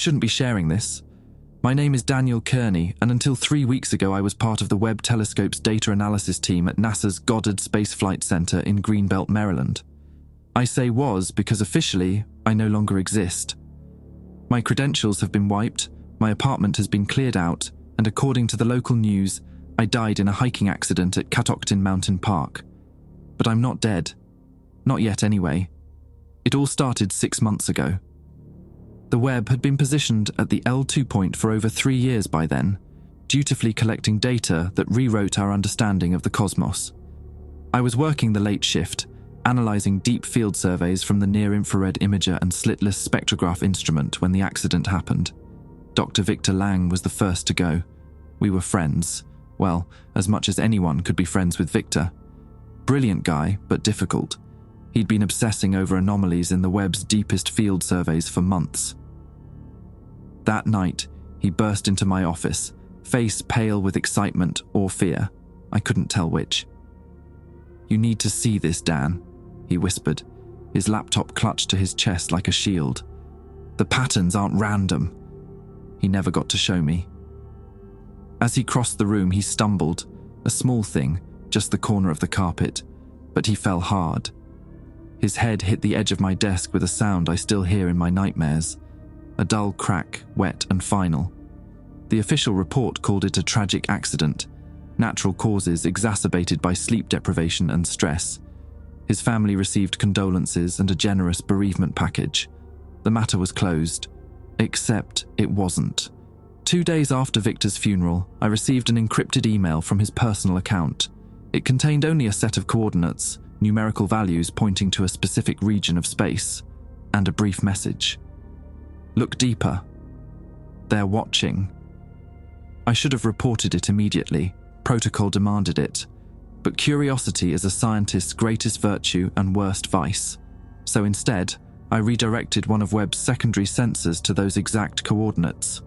shouldn't be sharing this. My name is Daniel Kearney, and until 3 weeks ago I was part of the Webb telescope's data analysis team at NASA's Goddard Space Flight Center in Greenbelt, Maryland. I say was because officially I no longer exist. My credentials have been wiped, my apartment has been cleared out, and according to the local news, I died in a hiking accident at Catoctin Mountain Park. But I'm not dead. Not yet anyway. It all started 6 months ago. The Webb had been positioned at the L2 point for over 3 years by then, dutifully collecting data that rewrote our understanding of the cosmos. I was working the late shift, analysing deep field surveys from the near-infrared imager and slitless spectrograph instrument when the accident happened. Dr. Victor Lang was the first to go. We were friends. Well, as much as anyone could be friends with Victor. Brilliant guy, but difficult. He'd been obsessing over anomalies in the Webb's deepest field surveys for months. That night, he burst into my office, face pale with excitement or fear. I couldn't tell which. "You need to see this, Dan," he whispered, his laptop clutched to his chest like a shield. "The patterns aren't random." He never got to show me. As he crossed the room, he stumbled, a small thing, just the corner of the carpet, but he fell hard. His head hit the edge of my desk with a sound I still hear in my nightmares. A dull crack, wet and final. The official report called it a tragic accident, natural causes exacerbated by sleep deprivation and stress. His family received condolences and a generous bereavement package. The matter was closed, except it wasn't. 2 days after Victor's funeral, I received an encrypted email from his personal account. It contained only a set of coordinates, numerical values pointing to a specific region of space, and a brief message. "Look deeper. They're watching." I should have reported it immediately. Protocol demanded it. But curiosity is a scientist's greatest virtue and worst vice. So instead, I redirected one of Webb's secondary sensors to those exact coordinates,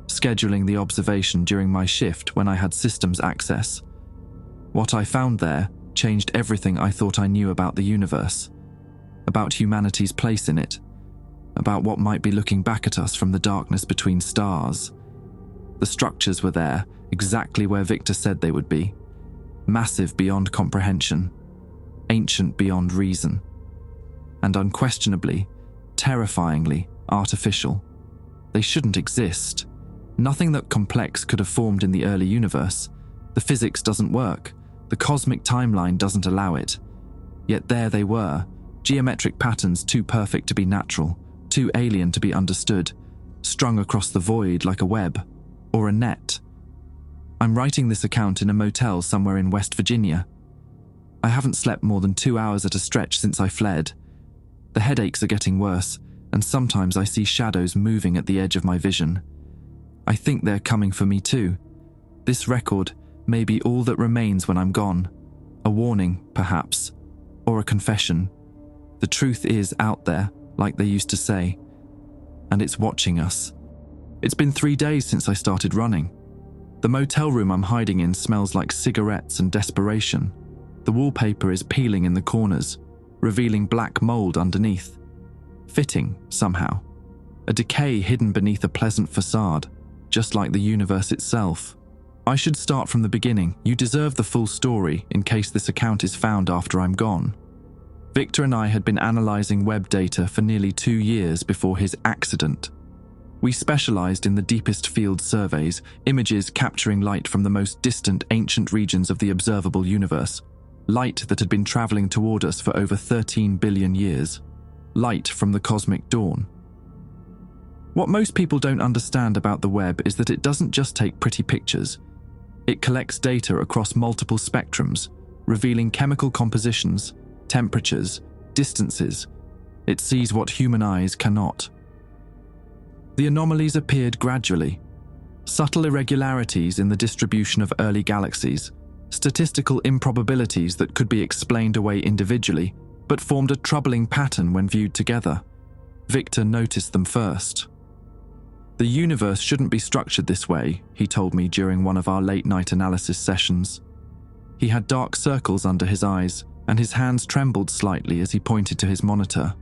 scheduling the observation during my shift when I had systems access. What I found there changed everything I thought I knew about the universe, about humanity's place in it, about what might be looking back at us from the darkness between stars. The structures were there, exactly where Victor said they would be. Massive beyond comprehension, ancient beyond reason, and unquestionably, terrifyingly artificial. They shouldn't exist. Nothing that complex could have formed in the early universe. The physics doesn't work. The cosmic timeline doesn't allow it. Yet there they were, geometric patterns too perfect to be natural, too alien to be understood, strung across the void like a web, or a net. I'm writing this account in a motel somewhere in West Virginia. I haven't slept more than 2 hours at a stretch since I fled. The headaches are getting worse, and sometimes I see shadows moving at the edge of my vision. I think they're coming for me too. This record may be all that remains when I'm gone. A warning, perhaps, or a confession. The truth is out there, like they used to say, and it's watching us. It's been 3 days since I started running. The motel room I'm hiding in smells like cigarettes and desperation. The wallpaper is peeling in the corners, revealing black mold underneath. Fitting, somehow. A decay hidden beneath a pleasant facade, just like the universe itself. I should start from the beginning. You deserve the full story in case this account is found after I'm gone. Victor and I had been analysing Webb data for nearly 2 years before his accident. We specialised in the deepest field surveys, images capturing light from the most distant ancient regions of the observable universe. Light that had been travelling toward us for over 13 billion years. Light from the cosmic dawn. What most people don't understand about the Webb is that it doesn't just take pretty pictures. It collects data across multiple spectrums, revealing chemical compositions, temperatures, distances. It sees what human eyes cannot. The anomalies appeared gradually. Subtle irregularities in the distribution of early galaxies, statistical improbabilities that could be explained away individually, but formed a troubling pattern when viewed together. Victor noticed them first. "The universe shouldn't be structured this way," he told me during one of our late-night analysis sessions. He had dark circles under his eyes, and his hands trembled slightly as he pointed to his monitor.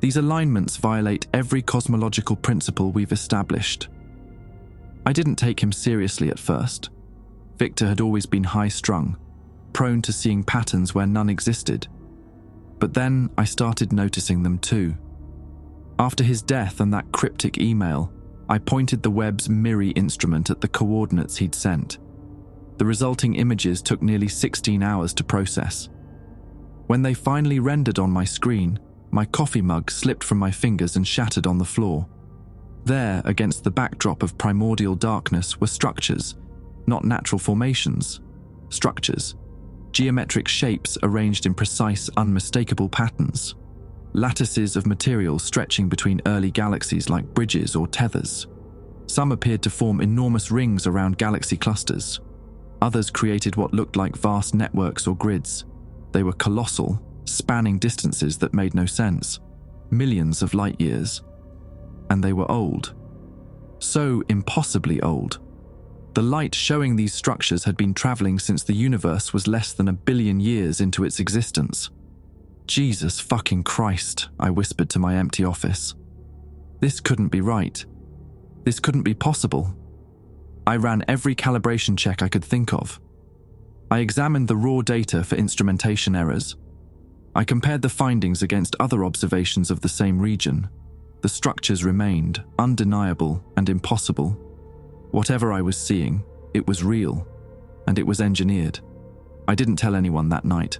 These alignments violate every cosmological principle we've established. I didn't take him seriously at first. Victor had always been high-strung, prone to seeing patterns where none existed. But then I started noticing them too. After his death and that cryptic email, I pointed the Webb's MIRI instrument at the coordinates he'd sent. The resulting images took nearly 16 hours to process. When they finally rendered on my screen, my coffee mug slipped from my fingers and shattered on the floor. There, against the backdrop of primordial darkness, were structures, not natural formations. Structures. Geometric shapes arranged in precise, unmistakable patterns. Lattices of material stretching between early galaxies like bridges or tethers. Some appeared to form enormous rings around galaxy clusters. Others created what looked like vast networks or grids. They were colossal, spanning distances that made no sense. Millions of light years. And they were old. So impossibly old. The light showing these structures had been traveling since the universe was less than 1 billion years into its existence. Jesus fucking Christ, I whispered to my empty office. This couldn't be right. This couldn't be possible. I ran every calibration check I could think of. I examined the raw data for instrumentation errors. I compared the findings against other observations of the same region. The structures remained undeniable and impossible. Whatever I was seeing, it was real, and it was engineered. I didn't tell anyone that night.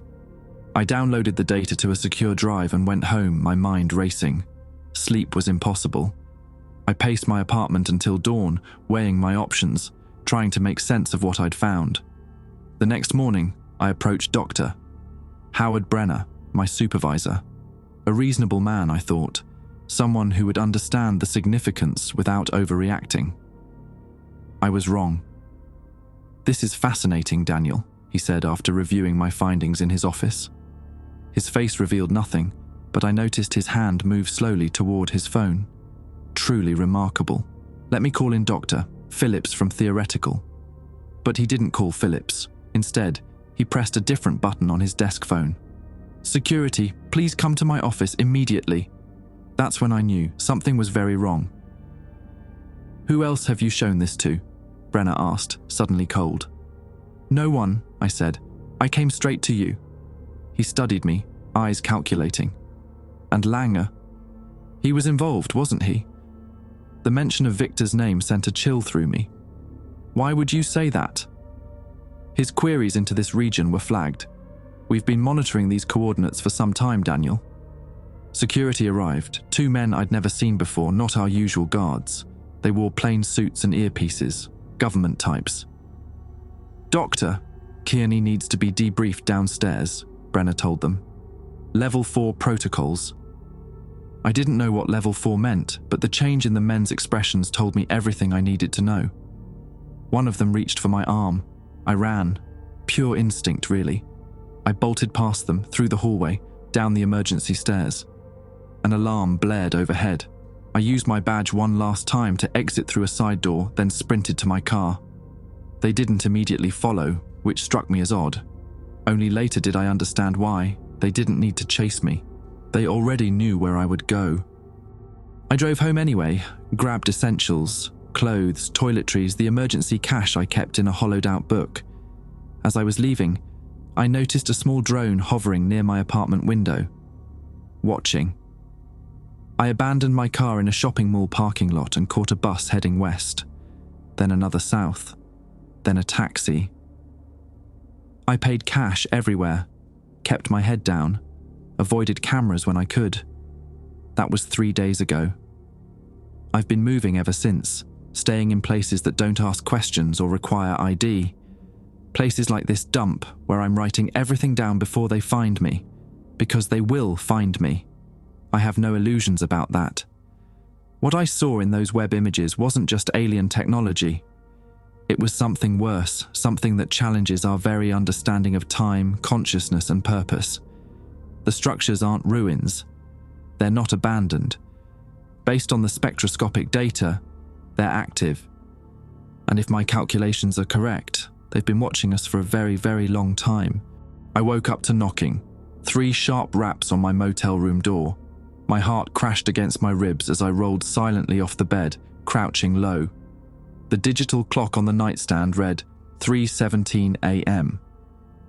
I downloaded the data to a secure drive and went home, my mind racing. Sleep was impossible. I paced my apartment until dawn, weighing my options, trying to make sense of what I'd found. The next morning, I approached Dr. Howard Brenner, my supervisor. A reasonable man, I thought. Someone who would understand the significance without overreacting. I was wrong. "This is fascinating, Daniel," he said after reviewing my findings in his office. His face revealed nothing, but I noticed his hand move slowly toward his phone. Truly remarkable. Let me call in Dr. Phillips from Theoretical. But he didn't call Phillips. Instead, he pressed a different button on his desk phone. "Security, please come to my office immediately." That's when I knew something was very wrong. "Who else have you shown this to?" Brenner asked, suddenly cold. "No one," I said. "I came straight to you." He studied me, eyes calculating. "And Langer? He was involved, wasn't he?" The mention of Victor's name sent a chill through me. "Why would you say that?" "His queries into this region were flagged. We've been monitoring these coordinates for some time, Daniel." Security arrived, 2 men I'd never seen before, not our usual guards. They wore plain suits and earpieces, government types. "Doctor, Kearney needs to be debriefed downstairs," Brenner told them. "Level 4 protocols." I didn't know what level 4 meant, but the change in the men's expressions told me everything I needed to know. One of them reached for my arm. I ran. Pure instinct, really. I bolted past them, through the hallway, down the emergency stairs. An alarm blared overhead. I used my badge one last time to exit through a side door, then sprinted to my car. They didn't immediately follow, which struck me as odd. Only later did I understand why. They didn't need to chase me. They already knew where I would go. I drove home anyway, grabbed essentials, clothes, toiletries, the emergency cash I kept in a hollowed-out book. As I was leaving, I noticed a small drone hovering near my apartment window. Watching. I abandoned my car in a shopping mall parking lot and caught a bus heading west. Then another south. Then a taxi. I paid cash everywhere, kept my head down, avoided cameras when I could. That was 3 days ago. I've been moving ever since, staying in places that don't ask questions or require ID. Places like this dump where I'm writing everything down before they find me, because they will find me. I have no illusions about that. What I saw in those web images wasn't just alien technology. It was something worse, something that challenges our very understanding of time, consciousness, and purpose. The structures aren't ruins. They're not abandoned. Based on the spectroscopic data, they're active. And if my calculations are correct, they've been watching us for a very, very long time. I woke up to knocking. 3 sharp raps on my motel room door. My heart crashed against my ribs as I rolled silently off the bed, crouching low. The digital clock on the nightstand read 3:17 a.m.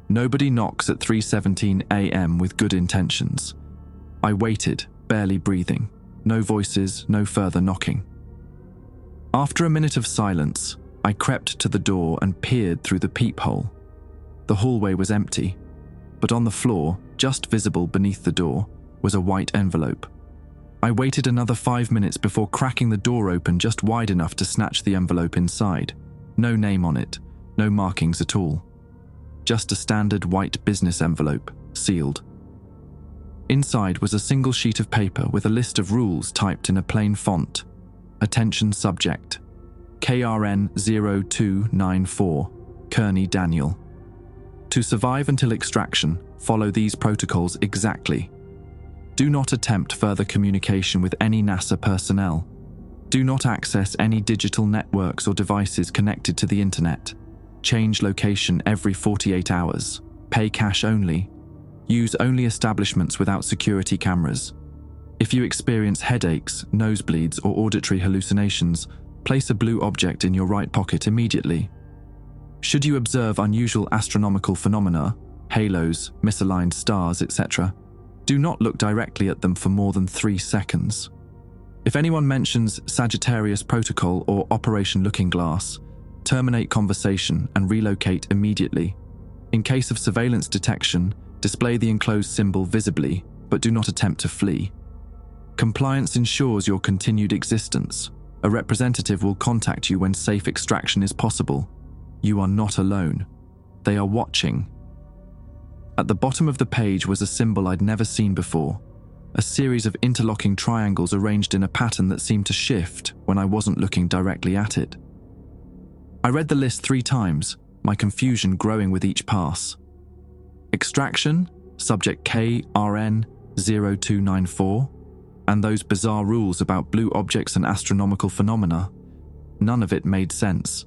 Nobody knocks at 3:17 a.m. with good intentions. I waited, barely breathing. No voices, no further knocking. After a minute of silence, I crept to the door and peered through the peephole. The hallway was empty, but on the floor, just visible beneath the door, was a white envelope. I waited another 5 minutes before cracking the door open just wide enough to snatch the envelope inside. No name on it, no markings at all. Just a standard white business envelope, sealed. Inside was a single sheet of paper with a list of rules typed in a plain font. Attention subject. KRN 0294, Kearney Daniel. To survive until extraction, follow these protocols exactly. Do not attempt further communication with any NASA personnel. Do not access any digital networks or devices connected to the internet. Change location every 48 hours. Pay cash only. Use only establishments without security cameras. If you experience headaches, nosebleeds, or auditory hallucinations, place a blue object in your right pocket immediately. Should you observe unusual astronomical phenomena, halos, misaligned stars, etc., do not look directly at them for more than 3 seconds. If anyone mentions Sagittarius Protocol or Operation Looking Glass, terminate conversation and relocate immediately. In case of surveillance detection, display the enclosed symbol visibly, but do not attempt to flee. Compliance ensures your continued existence. A representative will contact you when safe extraction is possible. You are not alone. They are watching. At the bottom of the page was a symbol I'd never seen before, a series of interlocking triangles arranged in a pattern that seemed to shift when I wasn't looking directly at it. I read the list 3 times, my confusion growing with each pass. Extraction, subject KRN 0294, and those bizarre rules about blue objects and astronomical phenomena. None of it made sense.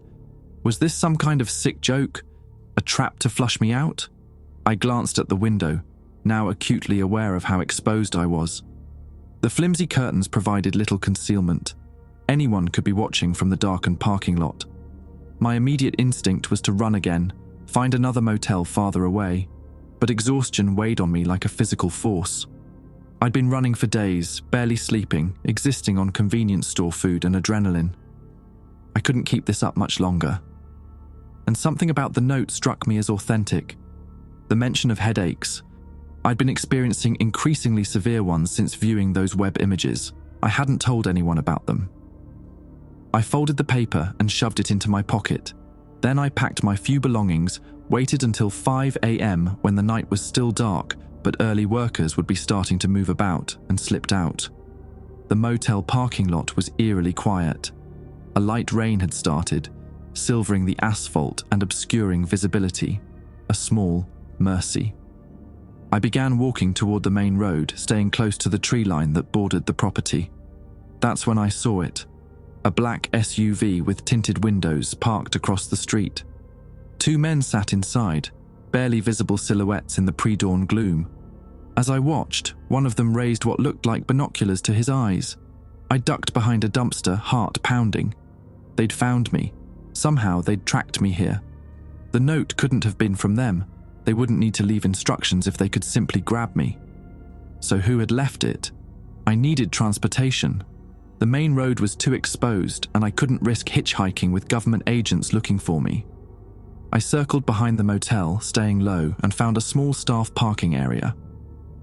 Was this some kind of sick joke? A trap to flush me out? I glanced at the window, now acutely aware of how exposed I was. The flimsy curtains provided little concealment. Anyone could be watching from the darkened parking lot. My immediate instinct was to run again, find another motel farther away, but exhaustion weighed on me like a physical force. I'd been running for days, barely sleeping, existing on convenience store food and adrenaline. I couldn't keep this up much longer. And something about the note struck me as authentic. The mention of headaches. I'd been experiencing increasingly severe ones since viewing those Webb images. I hadn't told anyone about them. I folded the paper and shoved it into my pocket. Then I packed my few belongings, waited until 5 a.m. when the night was still dark, but early workers would be starting to move about, and slipped out. The motel parking lot was eerily quiet. A light rain had started, silvering the asphalt and obscuring visibility. A small mercy. I began walking toward the main road, staying close to the tree line that bordered the property. That's when I saw it. A black SUV with tinted windows parked across the street. 2 men sat inside, barely visible silhouettes in the pre-dawn gloom. As I watched, one of them raised what looked like binoculars to his eyes. I ducked behind a dumpster, heart pounding. They'd found me. Somehow they'd tracked me here. The note couldn't have been from them. They wouldn't need to leave instructions if they could simply grab me. So who had left it? I needed transportation. The main road was too exposed, and I couldn't risk hitchhiking with government agents looking for me. I circled behind the motel, staying low, and found a small staff parking area.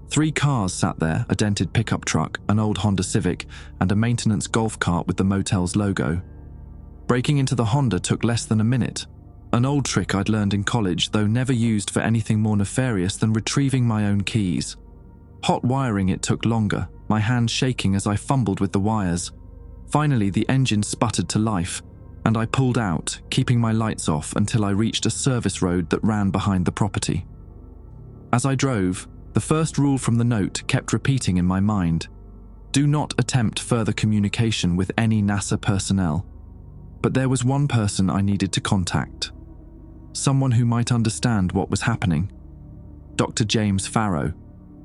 3 cars sat there, a dented pickup truck, an old Honda Civic, and a maintenance golf cart with the motel's logo. Breaking into the Honda took less than a minute. An old trick I'd learned in college, though never used for anything more nefarious than retrieving my own keys. Hot wiring it took longer, my hands shaking as I fumbled with the wires. Finally, the engine sputtered to life, and I pulled out, keeping my lights off until I reached a service road that ran behind the property. As I drove, the first rule from the note kept repeating in my mind. Do not attempt further communication with any NASA personnel. But there was one person I needed to contact. Someone who might understand what was happening. Dr. James Farah.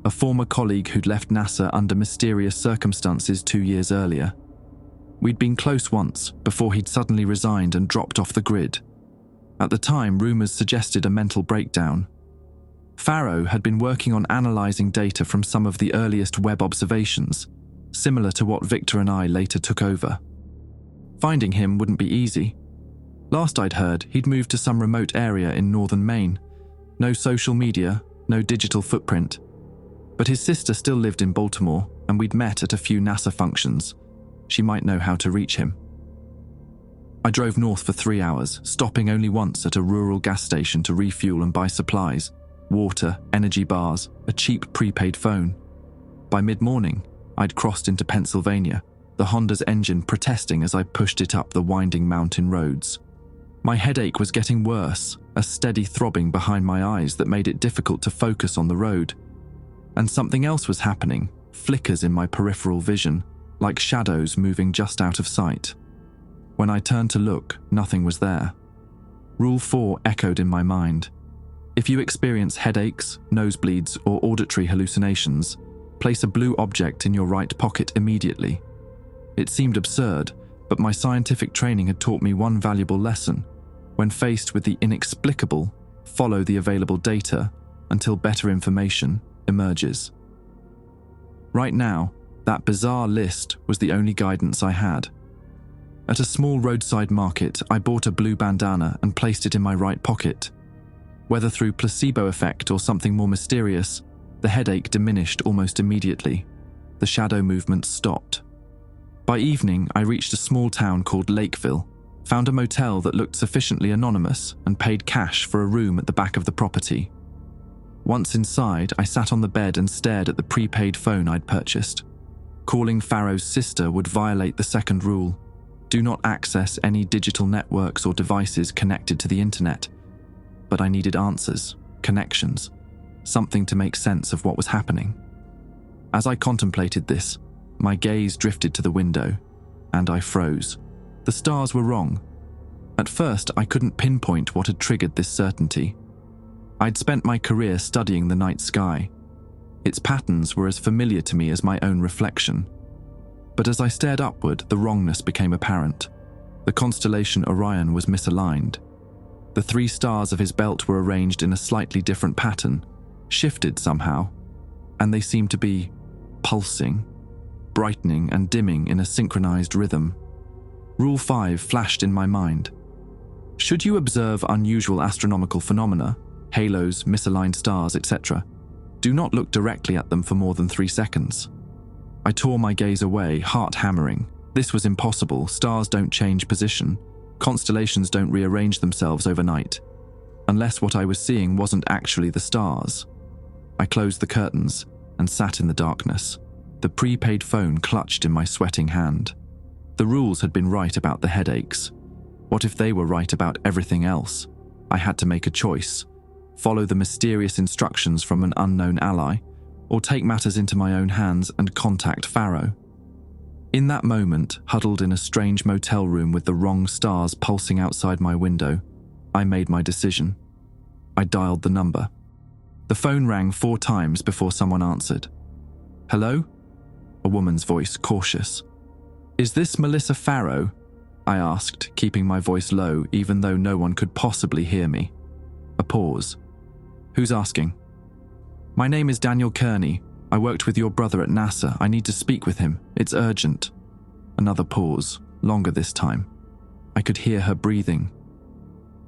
a former colleague who'd left NASA under mysterious circumstances 2 years earlier. We'd been close once, before he'd suddenly resigned and dropped off the grid. At the time, rumors suggested a mental breakdown. Farah had been working on analyzing data from some of the earliest Webb observations, similar to what Victor and I later took over. Finding him wouldn't be easy. Last I'd heard, he'd moved to some remote area in northern Maine. No social media, no digital footprint. But his sister still lived in Baltimore, and we'd met at a few NASA functions. She might know how to reach him. I drove north for 3 hours, stopping only once at a rural gas station to refuel and buy supplies, water, energy bars, a cheap prepaid phone. By mid-morning, I'd crossed into Pennsylvania, the Honda's engine protesting as I pushed it up the winding mountain roads. My headache was getting worse, a steady throbbing behind my eyes that made it difficult to focus on the road. And something else was happening, flickers in my peripheral vision, like shadows moving just out of sight. When I turned to look, nothing was there. Rule 4 echoed in my mind. If you experience headaches, nosebleeds, or auditory hallucinations, place a blue object in your right pocket immediately. It seemed absurd, but my scientific training had taught me one valuable lesson. When faced with the inexplicable, follow the available data until better information emerges. Right now, that bizarre list was the only guidance I had. At a small roadside market, I bought a blue bandana and placed it in my right pocket. Whether through placebo effect or something more mysterious, the headache diminished almost immediately. The shadow movement stopped. By evening, I reached a small town called Lakeville, found a motel that looked sufficiently anonymous, and paid cash for a room at the back of the property. Once inside, I sat on the bed and stared at the prepaid phone I'd purchased. Calling Farah's sister would violate the second rule: do not access any digital networks or devices connected to the internet. But I needed answers, connections, something to make sense of what was happening. As I contemplated this, my gaze drifted to the window, and I froze. The stars were wrong. At first, I couldn't pinpoint what had triggered this certainty. I'd spent my career studying the night sky. Its patterns were as familiar to me as my own reflection. But as I stared upward, the wrongness became apparent. The constellation Orion was misaligned. The 3 stars of his belt were arranged in a slightly different pattern, shifted somehow, and they seemed to be pulsing, brightening and dimming in a synchronized rhythm. Rule 5 flashed in my mind. Should you observe unusual astronomical phenomena, halos, misaligned stars, etc., do not look directly at them for more than 3 seconds. I tore my gaze away, heart hammering. This was impossible. Stars don't change position. Constellations don't rearrange themselves overnight. Unless what I was seeing wasn't actually the stars. I closed the curtains and sat in the darkness. The prepaid phone clutched in my sweating hand. The rules had been right about the headaches. What if they were right about everything else? I had to make a choice. Follow the mysterious instructions from an unknown ally, or take matters into my own hands and contact Farah. In that moment, huddled in a strange motel room with the wrong stars pulsing outside my window, I made my decision. I dialed the number. The phone rang 4 times before someone answered. "Hello?" A woman's voice, cautious. "Is this Melissa Farah?" I asked, keeping my voice low even though no one could possibly hear me. A pause. "Who's asking?" "My name is Daniel Kearney. I worked with your brother at NASA. I need to speak with him. It's urgent." Another pause, longer this time. I could hear her breathing.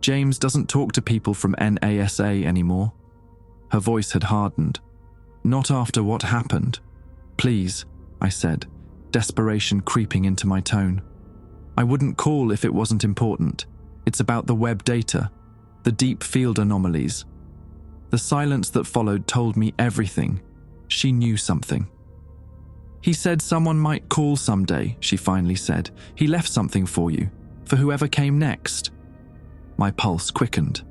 "James doesn't talk to people from NASA anymore." Her voice had hardened. "Not after what happened." "Please," I said, desperation creeping into my tone. "I wouldn't call if it wasn't important. It's about the Webb data, the deep field anomalies." The silence that followed told me everything. She knew something. "He said someone might call someday," she finally said. "He left something for you, for whoever came next." My pulse quickened.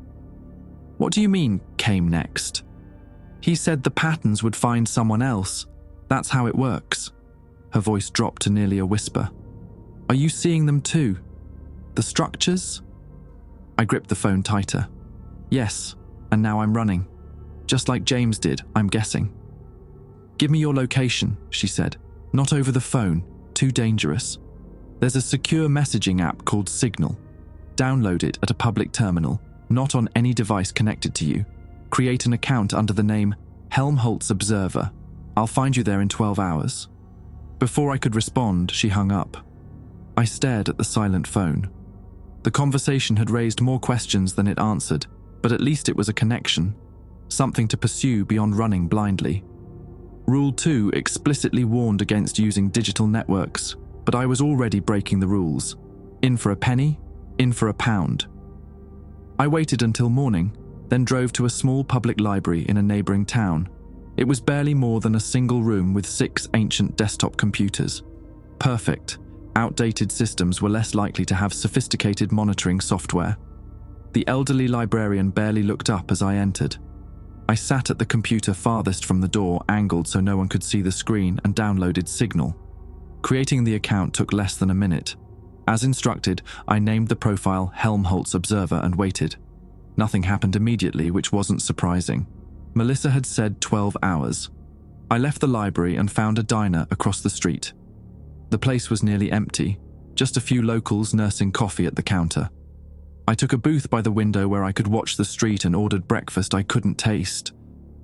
"What do you mean, came next?" "He said the patterns would find someone else. That's how it works." Her voice dropped to nearly a whisper. "Are you seeing them too? The structures?" I gripped the phone tighter. "Yes, and now I'm running. Just like James did, I'm guessing." "Give me your location," she said. "Not over the phone. Too dangerous. There's a secure messaging app called Signal. Download it at a public terminal, not on any device connected to you. Create an account under the name Helmholtz Observer. I'll find you there in 12 hours. Before I could respond, she hung up. I stared at the silent phone. The conversation had raised more questions than it answered, but at least it was a connection, something to pursue beyond running blindly. Rule 2 explicitly warned against using digital networks, but I was already breaking the rules. In for a penny, in for a pound. I waited until morning, then drove to a small public library in a neighboring town. It was barely more than a single room with 6 ancient desktop computers. Perfect. Outdated systems were less likely to have sophisticated monitoring software. The elderly librarian barely looked up as I entered. I sat at the computer farthest from the door, angled so no one could see the screen, and downloaded Signal. Creating the account took less than a minute. As instructed, I named the profile Helmholtz Observer and waited. Nothing happened immediately, which wasn't surprising. Melissa had said 12 hours. I left the library and found a diner across the street. The place was nearly empty, just a few locals nursing coffee at the counter. I took a booth by the window where I could watch the street and ordered breakfast I couldn't taste.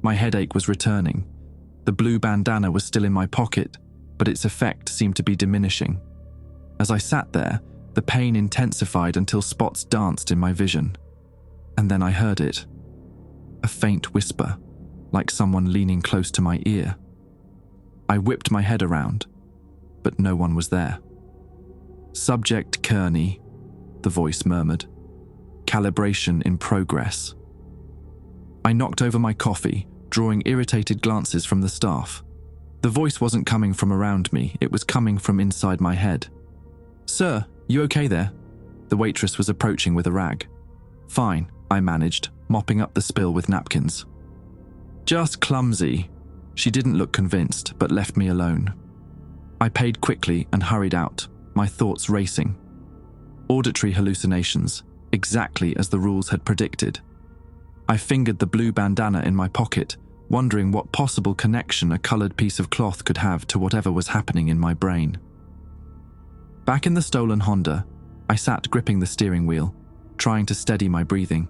My headache was returning. The blue bandana was still in my pocket, but its effect seemed to be diminishing. As I sat there, the pain intensified until spots danced in my vision. And then I heard it. A faint whisper, like someone leaning close to my ear. I whipped my head around, but no one was there. "Subject Kearney," the voice murmured. "Calibration in progress." I knocked over my coffee, drawing irritated glances from the staff. The voice wasn't coming from around me, it was coming from inside my head. "Sir, you okay there?" The waitress was approaching with a rag. "Fine," I managed, mopping up the spill with napkins. "Just clumsy." She didn't look convinced, but left me alone. I paid quickly and hurried out, my thoughts racing. Auditory hallucinations, exactly as the rules had predicted. I fingered the blue bandana in my pocket, wondering what possible connection a colored piece of cloth could have to whatever was happening in my brain. Back in the stolen Honda, I sat gripping the steering wheel, trying to steady my breathing.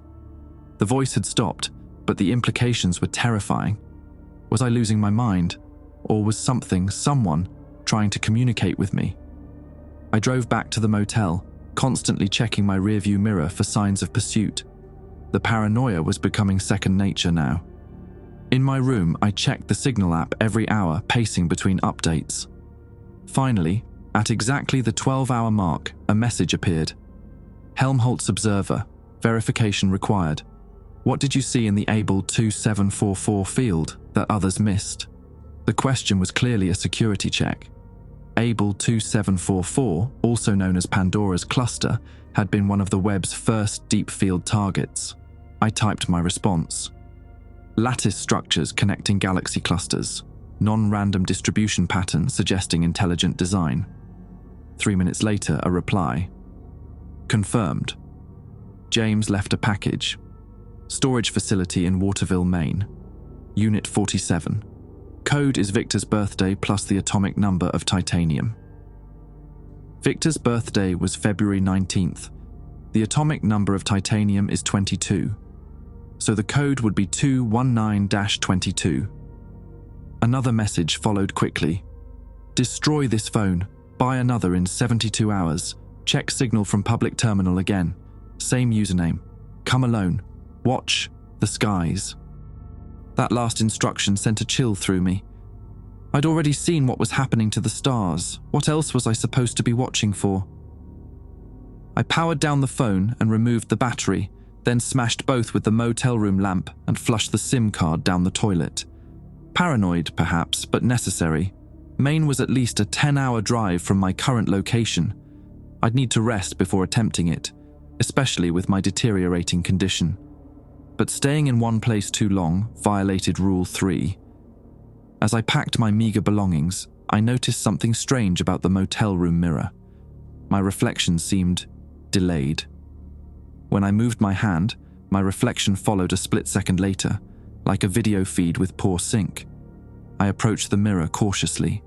The voice had stopped, but the implications were terrifying. Was I losing my mind? Or was someone, trying to communicate with me? I drove back to the motel, constantly checking my rearview mirror for signs of pursuit. The paranoia was becoming second nature now. In my room, I checked the Signal app every hour, pacing between updates. Finally, at exactly the 12-hour mark, a message appeared. "Helmholtz Observer. Verification required. What did you see in the Able 2744 field that others missed?" The question was clearly a security check. Able 2744, also known as Pandora's cluster, had been one of the Webb's first deep field targets. I typed my response. "Lattice structures connecting galaxy clusters. Non-random distribution pattern suggesting intelligent design." 3 minutes later, a reply. "Confirmed. James left a package. Storage facility in Waterville, Maine. Unit 47. Code is Victor's birthday plus the atomic number of titanium." Victor's birthday was February 19th. The atomic number of titanium is 22. So the code would be 219-22. Another message followed quickly. "Destroy this phone. Buy another in 72 hours. Check Signal from public terminal again. Same username. Come alone. Watch the skies." That last instruction sent a chill through me. I'd already seen what was happening to the stars. What else was I supposed to be watching for? I powered down the phone and removed the battery, then smashed both with the motel room lamp and flushed the SIM card down the toilet. Paranoid, perhaps, but necessary. Maine was at least a 10-hour drive from my current location. I'd need to rest before attempting it, especially with my deteriorating condition. But staying in one place too long violated Rule 3. As I packed my meager belongings, I noticed something strange about the motel room mirror. My reflection seemed delayed. When I moved my hand, my reflection followed a split second later, like a video feed with poor sync. I approached the mirror cautiously.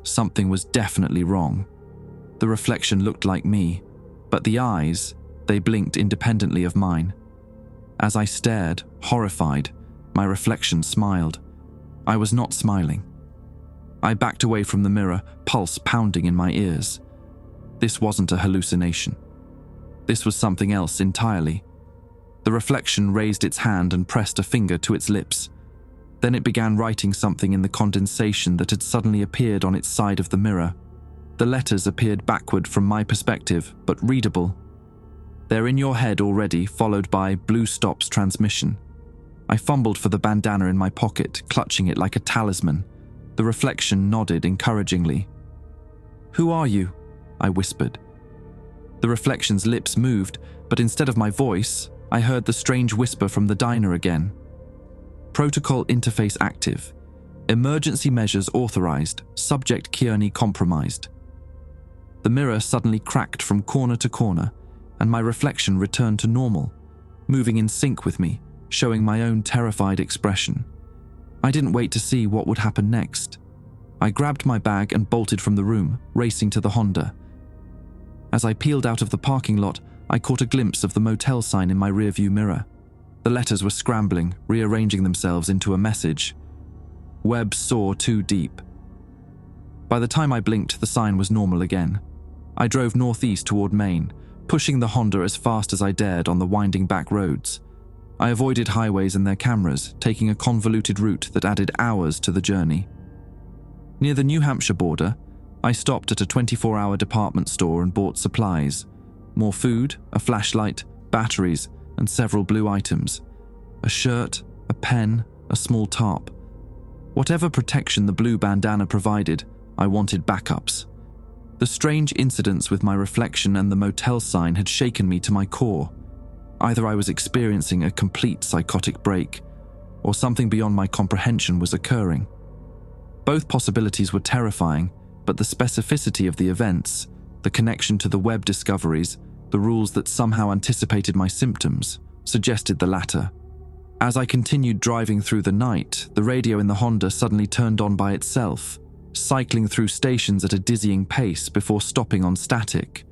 Something was definitely wrong. The reflection looked like me, but the eyes, they blinked independently of mine. As I stared, horrified, my reflection smiled. I was not smiling. I backed away from the mirror, pulse pounding in my ears. This wasn't a hallucination. This was something else entirely. The reflection raised its hand and pressed a finger to its lips. Then it began writing something in the condensation that had suddenly appeared on its side of the mirror. The letters appeared backward from my perspective, but readable. "They're in your head already," followed by "Blue stops transmission." I fumbled for the bandana in my pocket, clutching it like a talisman. The reflection nodded encouragingly. "Who are you?" I whispered. The reflection's lips moved, but instead of my voice, I heard the strange whisper from the diner again. "Protocol interface active. Emergency measures authorized. Subject Kearney compromised." The mirror suddenly cracked from corner to corner, and my reflection returned to normal, moving in sync with me, showing my own terrified expression. I didn't wait to see what would happen next. I grabbed my bag and bolted from the room, racing to the Honda. As I peeled out of the parking lot, I caught a glimpse of the motel sign in my rearview mirror. The letters were scrambling, rearranging themselves into a message. "Webb saw too deep." By the time I blinked, the sign was normal again. I drove northeast toward Maine, pushing the Honda as fast as I dared on the winding back roads. I avoided highways and their cameras, taking a convoluted route that added hours to the journey. Near the New Hampshire border, I stopped at a 24-hour department store and bought supplies. More food, a flashlight, batteries, and several blue items. A shirt, a pen, a small tarp. Whatever protection the blue bandana provided, I wanted backups. The strange incidents with my reflection and the motel sign had shaken me to my core. Either I was experiencing a complete psychotic break, or something beyond my comprehension was occurring. Both possibilities were terrifying, but the specificity of the events, the connection to the Webb discoveries, the rules that somehow anticipated my symptoms, suggested the latter. As I continued driving through the night, the radio in the Honda suddenly turned on by itself, cycling through stations at a dizzying pace before stopping on static.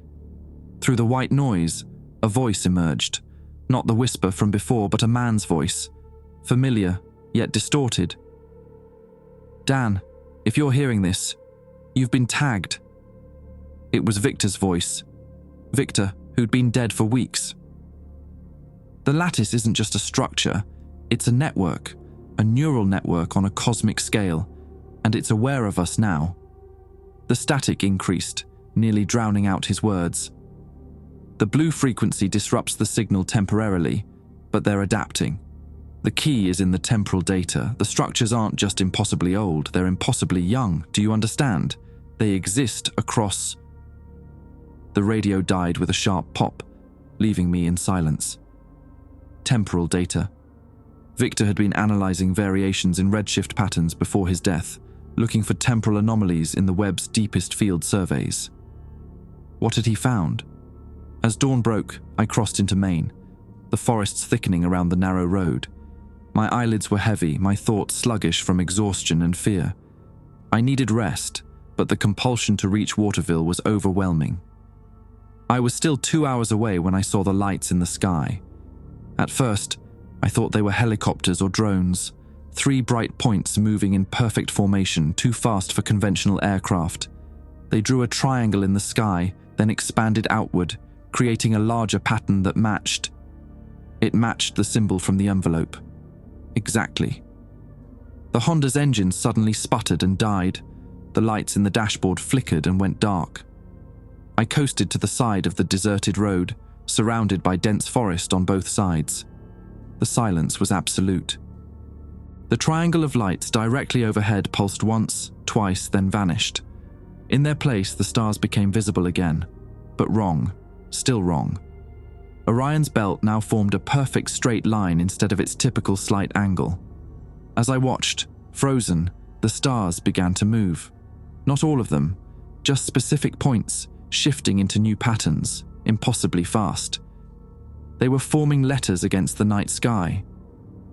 Through the white noise, a voice emerged. Not the whisper from before, but a man's voice. Familiar, yet distorted. "Dan, if you're hearing this, you've been tagged." It was Victor's voice. Victor, who'd been dead for weeks. The lattice isn't just a structure, it's a network, a neural network on a cosmic scale, and it's aware of us now. The static increased, nearly drowning out his words. The blue frequency disrupts the signal temporarily, but they're adapting. The key is in the temporal data. The structures aren't just impossibly old, they're impossibly young. Do you understand? They exist across... The radio died with a sharp pop, leaving me in silence. Temporal data. Victor had been analyzing variations in redshift patterns before his death, looking for temporal anomalies in the Webb's deepest field surveys. What had he found? As dawn broke, I crossed into Maine, the forests thickening around the narrow road. My eyelids were heavy, my thoughts sluggish from exhaustion and fear. I needed rest, but the compulsion to reach Waterville was overwhelming. I was still 2 hours away when I saw the lights in the sky. At first, I thought they were helicopters or drones, 3 bright points moving in perfect formation, too fast for conventional aircraft. They drew a triangle in the sky, then expanded outward, creating a larger pattern that matched. It matched the symbol from the envelope. Exactly. The Honda's engine suddenly sputtered and died. The lights in the dashboard flickered and went dark. I coasted to the side of the deserted road, surrounded by dense forest on both sides. The silence was absolute. The triangle of lights directly overhead pulsed once, twice, then vanished. In their place, the stars became visible again, but wrong, still wrong. Orion's belt now formed a perfect straight line instead of its typical slight angle. As I watched, frozen, the stars began to move. Not all of them, just specific points, shifting into new patterns, impossibly fast. They were forming letters against the night sky.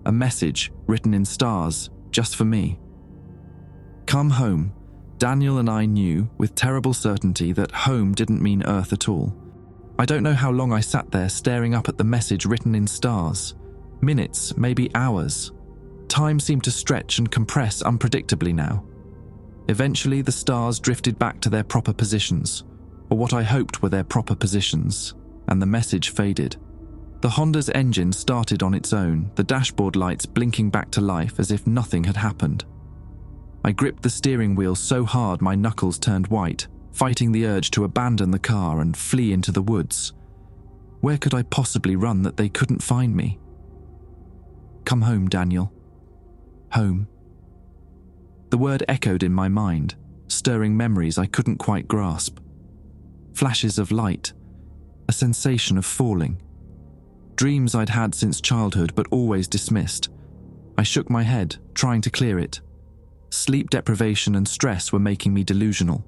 A message written in stars, just for me. Come home. Daniel and I knew with terrible certainty that home didn't mean Earth at all. I don't know how long I sat there staring up at the message written in stars. Minutes, maybe hours. Time seemed to stretch and compress unpredictably now. Eventually, the stars drifted back to their proper positions, or what I hoped were their proper positions, and the message faded. The Honda's engine started on its own, the dashboard lights blinking back to life as if nothing had happened. I gripped the steering wheel so hard my knuckles turned white, fighting the urge to abandon the car and flee into the woods. Where could I possibly run that they couldn't find me? Come home, Daniel. Home. The word echoed in my mind, stirring memories I couldn't quite grasp. Flashes of light, a sensation of falling. Dreams I'd had since childhood but always dismissed. I shook my head, trying to clear it. Sleep deprivation and stress were making me delusional.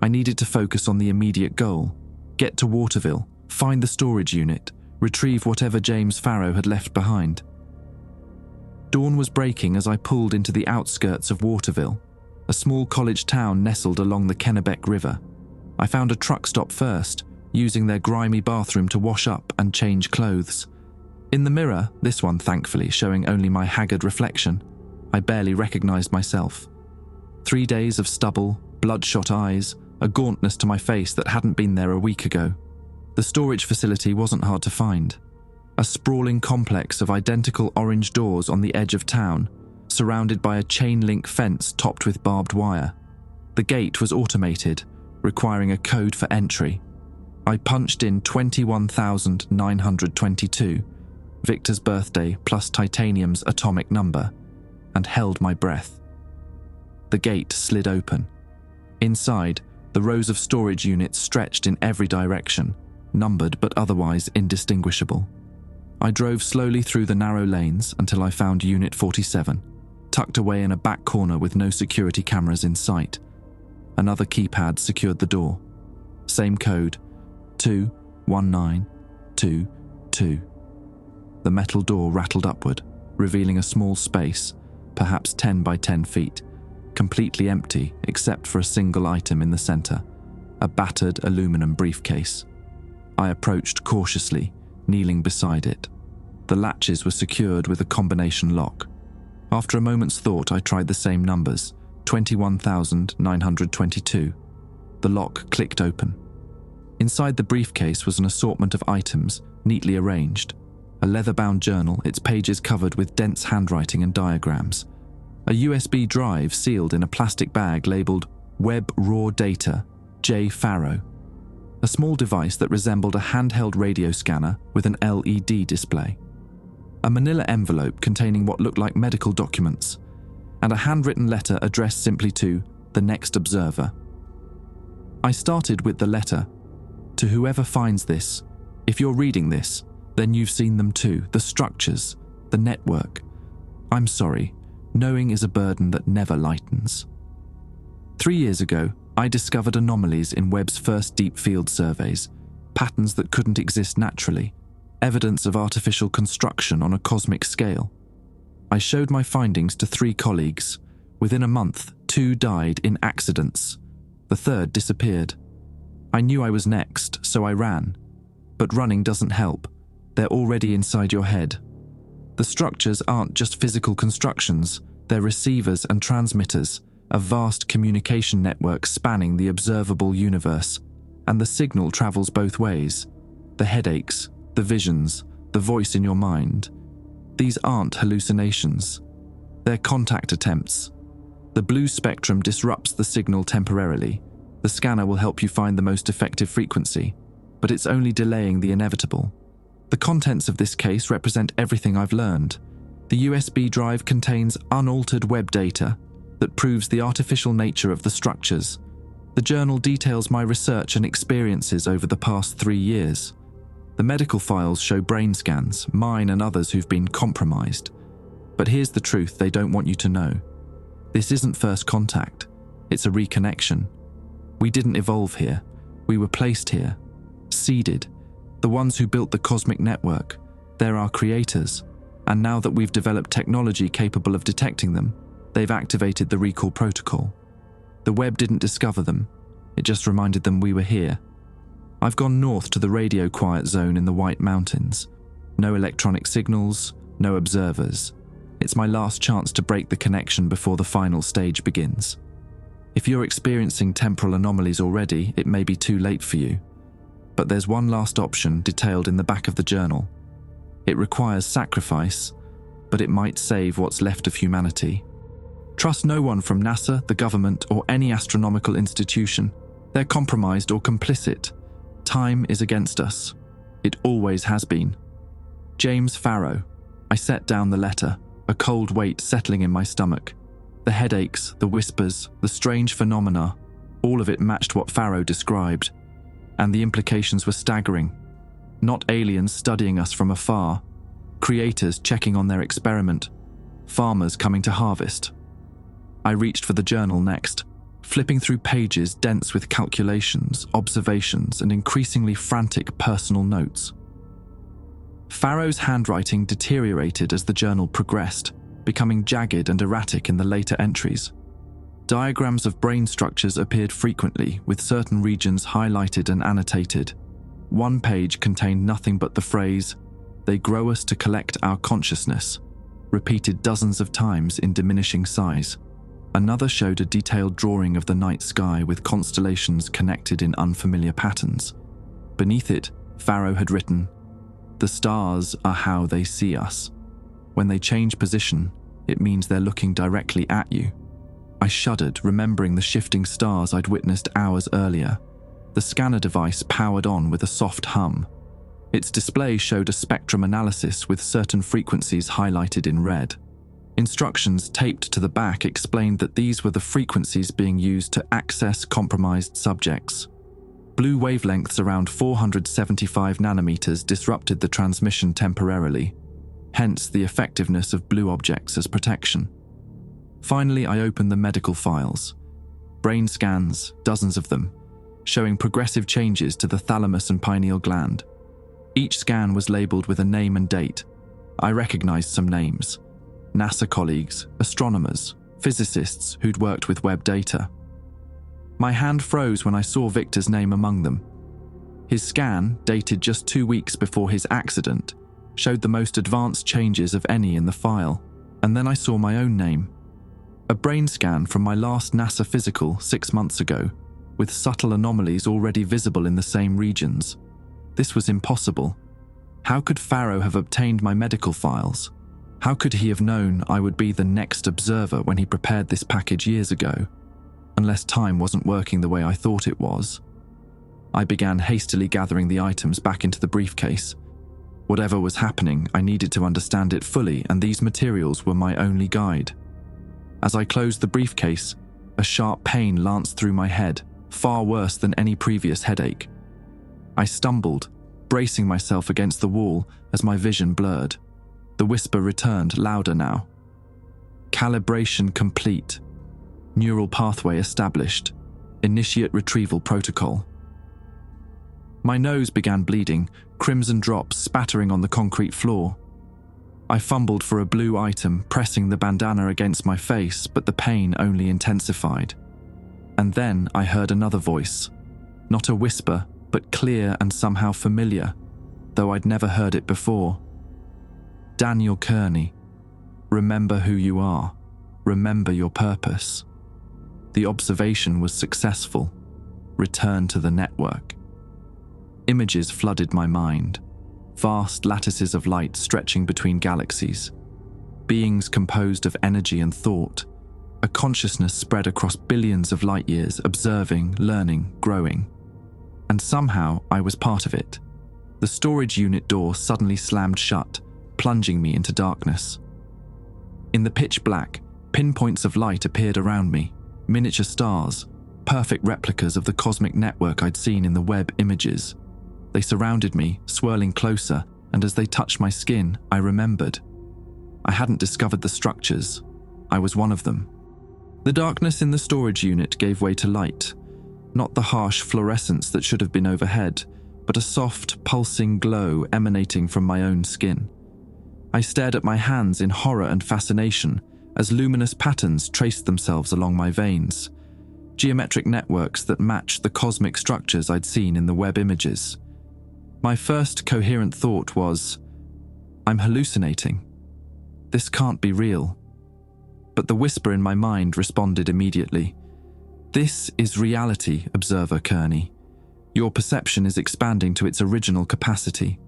I needed to focus on the immediate goal. Get to Waterville, find the storage unit, retrieve whatever James Farah had left behind. Dawn was breaking as I pulled into the outskirts of Waterville, a small college town nestled along the Kennebec River. I found a truck stop first, using their grimy bathroom to wash up and change clothes. In the mirror, this one thankfully showing only my haggard reflection, I barely recognized myself. 3 days of stubble, bloodshot eyes, a gauntness to my face that hadn't been there a week ago. The storage facility wasn't hard to find. A sprawling complex of identical orange doors on the edge of town, surrounded by a chain-link fence topped with barbed wire. The gate was automated, requiring a code for entry. I punched in 21,922, Victor's birthday plus titanium's atomic number, and held my breath. The gate slid open. Inside, the rows of storage units stretched in every direction, numbered but otherwise indistinguishable. I drove slowly through the narrow lanes until I found Unit 47, tucked away in a back corner with no security cameras in sight. Another keypad secured the door. Same code, 21922. The metal door rattled upward, revealing a small space, perhaps 10 by 10 feet, completely empty except for a single item in the center, a battered aluminum briefcase. I approached cautiously, kneeling beside it. The latches were secured with a combination lock. After a moment's thought, I tried the same numbers, 21,922. The lock clicked open. Inside the briefcase was an assortment of items, neatly arranged. A leather-bound journal, its pages covered with dense handwriting and diagrams. A USB drive sealed in a plastic bag labeled Webb Raw Data, J. Farah. A small device that resembled a handheld radio scanner with an LED display. A manila envelope containing what looked like medical documents, and a handwritten letter addressed simply to the next observer. I started with the letter. To whoever finds this, if you're reading this, then you've seen them too, the structures, the network. I'm sorry, knowing is a burden that never lightens. 3 years ago, I discovered anomalies in Webb's first deep field surveys, patterns that couldn't exist naturally, evidence of artificial construction on a cosmic scale. I showed my findings to 3 colleagues. Within a month, 2 died in accidents. The third disappeared. I knew I was next, so I ran. But running doesn't help. They're already inside your head. The structures aren't just physical constructions, they're receivers and transmitters, a vast communication network spanning the observable universe, and the signal travels both ways. The headaches, the visions, the voice in your mind. These aren't hallucinations. They're contact attempts. The blue spectrum disrupts the signal temporarily. The scanner will help you find the most effective frequency, but it's only delaying the inevitable. The contents of this case represent everything I've learned. The USB drive contains unaltered web data that proves the artificial nature of the structures. The journal details my research and experiences over the past 3 years. The medical files show brain scans, mine and others who've been compromised. But here's the truth they don't want you to know. This isn't first contact. It's a reconnection. We didn't evolve here. We were placed here. Seeded. The ones who built the cosmic network. They're our creators. And now that we've developed technology capable of detecting them, They've activated the recall protocol. The Webb didn't discover them. It just reminded them we were here. I've gone north to the radio quiet zone in the White Mountains. No electronic signals, no observers. It's my last chance to break the connection before the final stage begins. If you're experiencing temporal anomalies already, it may be too late for you. But there's one last option detailed in the back of the journal. It requires sacrifice, but it might save what's left of humanity. Trust no one from NASA, the government, or any astronomical institution. They're compromised or complicit. Time is against us. It always has been. James Farah. I set down the letter, a cold weight settling in my stomach. The headaches, the whispers, the strange phenomena, all of it matched what Farah described. And the implications were staggering. Not aliens studying us from afar, creators checking on their experiment, farmers coming to harvest. I reached for the journal next, flipping through pages dense with calculations, observations, and increasingly frantic personal notes. Farah's handwriting deteriorated as the journal progressed, becoming jagged and erratic in the later entries. Diagrams of brain structures appeared frequently, with certain regions highlighted and annotated. One page contained nothing but the phrase, "They grow us to collect our consciousness," repeated dozens of times in diminishing size. Another showed a detailed drawing of the night sky with constellations connected in unfamiliar patterns. Beneath it, Farah had written, "The stars are how they see us. When they change position, it means they're looking directly at you." I shuddered, remembering the shifting stars I'd witnessed hours earlier. The scanner device powered on with a soft hum. Its display showed a spectrum analysis with certain frequencies highlighted in red. Instructions taped to the back explained that these were the frequencies being used to access compromised subjects. Blue wavelengths around 475 nanometers disrupted the transmission temporarily, hence the effectiveness of blue objects as protection. Finally, I opened the medical files. Brain scans, dozens of them, showing progressive changes to the thalamus and pineal gland. Each scan was labeled with a name and date. I recognized some names. NASA colleagues, astronomers, physicists who'd worked with Webb data. My hand froze when I saw Victor's name among them. His scan, dated just 2 weeks before his accident, showed the most advanced changes of any in the file, and then I saw my own name. A brain scan from my last NASA physical 6 months ago, with subtle anomalies already visible in the same regions. This was impossible. How could Farah have obtained my medical files? How could he have known I would be the next observer when he prepared this package years ago? Unless time wasn't working the way I thought it was. I began hastily gathering the items back into the briefcase. Whatever was happening, I needed to understand it fully, and these materials were my only guide. As I closed the briefcase, a sharp pain lanced through my head, far worse than any previous headache. I stumbled, bracing myself against the wall as my vision blurred. The whisper returned, louder now. Calibration complete. Neural pathway established. Initiate retrieval protocol. My nose began bleeding, crimson drops spattering on the concrete floor. I fumbled for a blue item, pressing the bandana against my face, but the pain only intensified. And then I heard another voice. Not a whisper, but clear and somehow familiar, though I'd never heard it before. Daniel Kearney, remember who you are. Remember your purpose. The observation was successful. Return to the network. Images flooded my mind. Vast lattices of light stretching between galaxies. Beings composed of energy and thought. A consciousness spread across billions of light years, observing, learning, growing. And somehow I was part of it. The storage unit door suddenly slammed shut, plunging me into darkness. In the pitch black, pinpoints of light appeared around me, miniature stars, perfect replicas of the cosmic network I'd seen in the Webb images. They surrounded me, swirling closer, and as they touched my skin, I remembered. I hadn't discovered the structures. I was one of them. The darkness in the storage unit gave way to light, not the harsh fluorescence that should have been overhead, but a soft, pulsing glow emanating from my own skin. I stared at my hands in horror and fascination as luminous patterns traced themselves along my veins, geometric networks that matched the cosmic structures I'd seen in the Webb images. My first coherent thought was, I'm hallucinating. This can't be real. But the whisper in my mind responded immediately. This is reality, Observer Kearney. Your perception is expanding to its original capacity.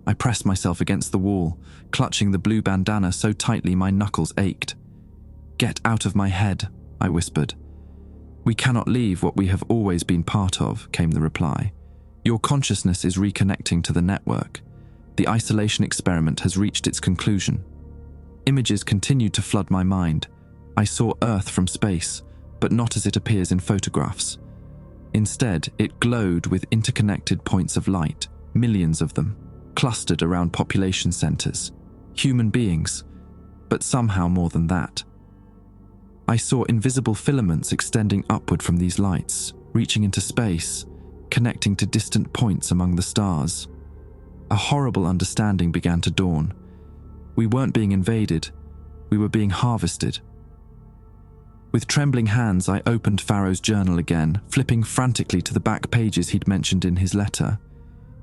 I pressed myself against the wall, clutching the blue bandana so tightly my knuckles ached. Get out of my head, I whispered. We cannot leave what we have always been part of, came the reply. Your consciousness is reconnecting to the network. The isolation experiment has reached its conclusion. Images continued to flood my mind. I saw Earth from space, but not as it appears in photographs. Instead, it glowed with interconnected points of light, millions of them, clustered around population centers, human beings, but somehow more than that. I saw invisible filaments extending upward from these lights, reaching into space, connecting to distant points among the stars. A horrible understanding began to dawn. We weren't being invaded, we were being harvested. With trembling hands, I opened Farah's journal again, flipping frantically to the back pages he'd mentioned in his letter.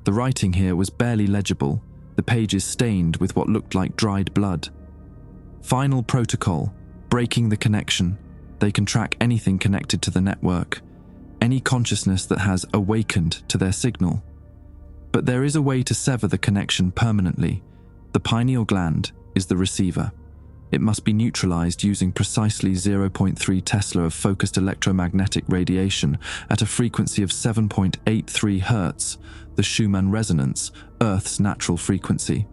The writing here was barely legible, the pages stained with what looked like dried blood. Final protocol, breaking the connection. They can track anything connected to the network, any consciousness that has awakened to their signal. But there is a way to sever the connection permanently. The pineal gland is the receiver. It must be neutralized using precisely 0.3 Tesla of focused electromagnetic radiation at a frequency of 7.83 Hz, the Schumann resonance, Earth's natural frequency.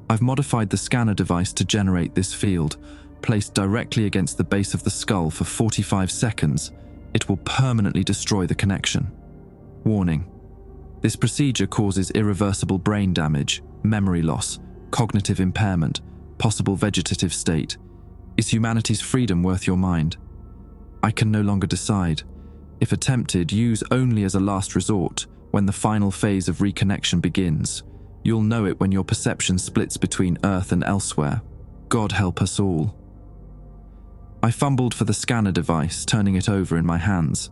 I've modified the scanner device to generate this field. Placed directly against the base of the skull for 45 seconds, it will permanently destroy the connection. Warning: this procedure causes irreversible brain damage, memory loss, cognitive impairment, possible vegetative state. Is humanity's freedom worth your mind? I can no longer decide. If attempted, use only as a last resort when the final phase of reconnection begins. You'll know it when your perception splits between Earth and elsewhere. God help us all. I fumbled for the scanner device, turning it over in my hands.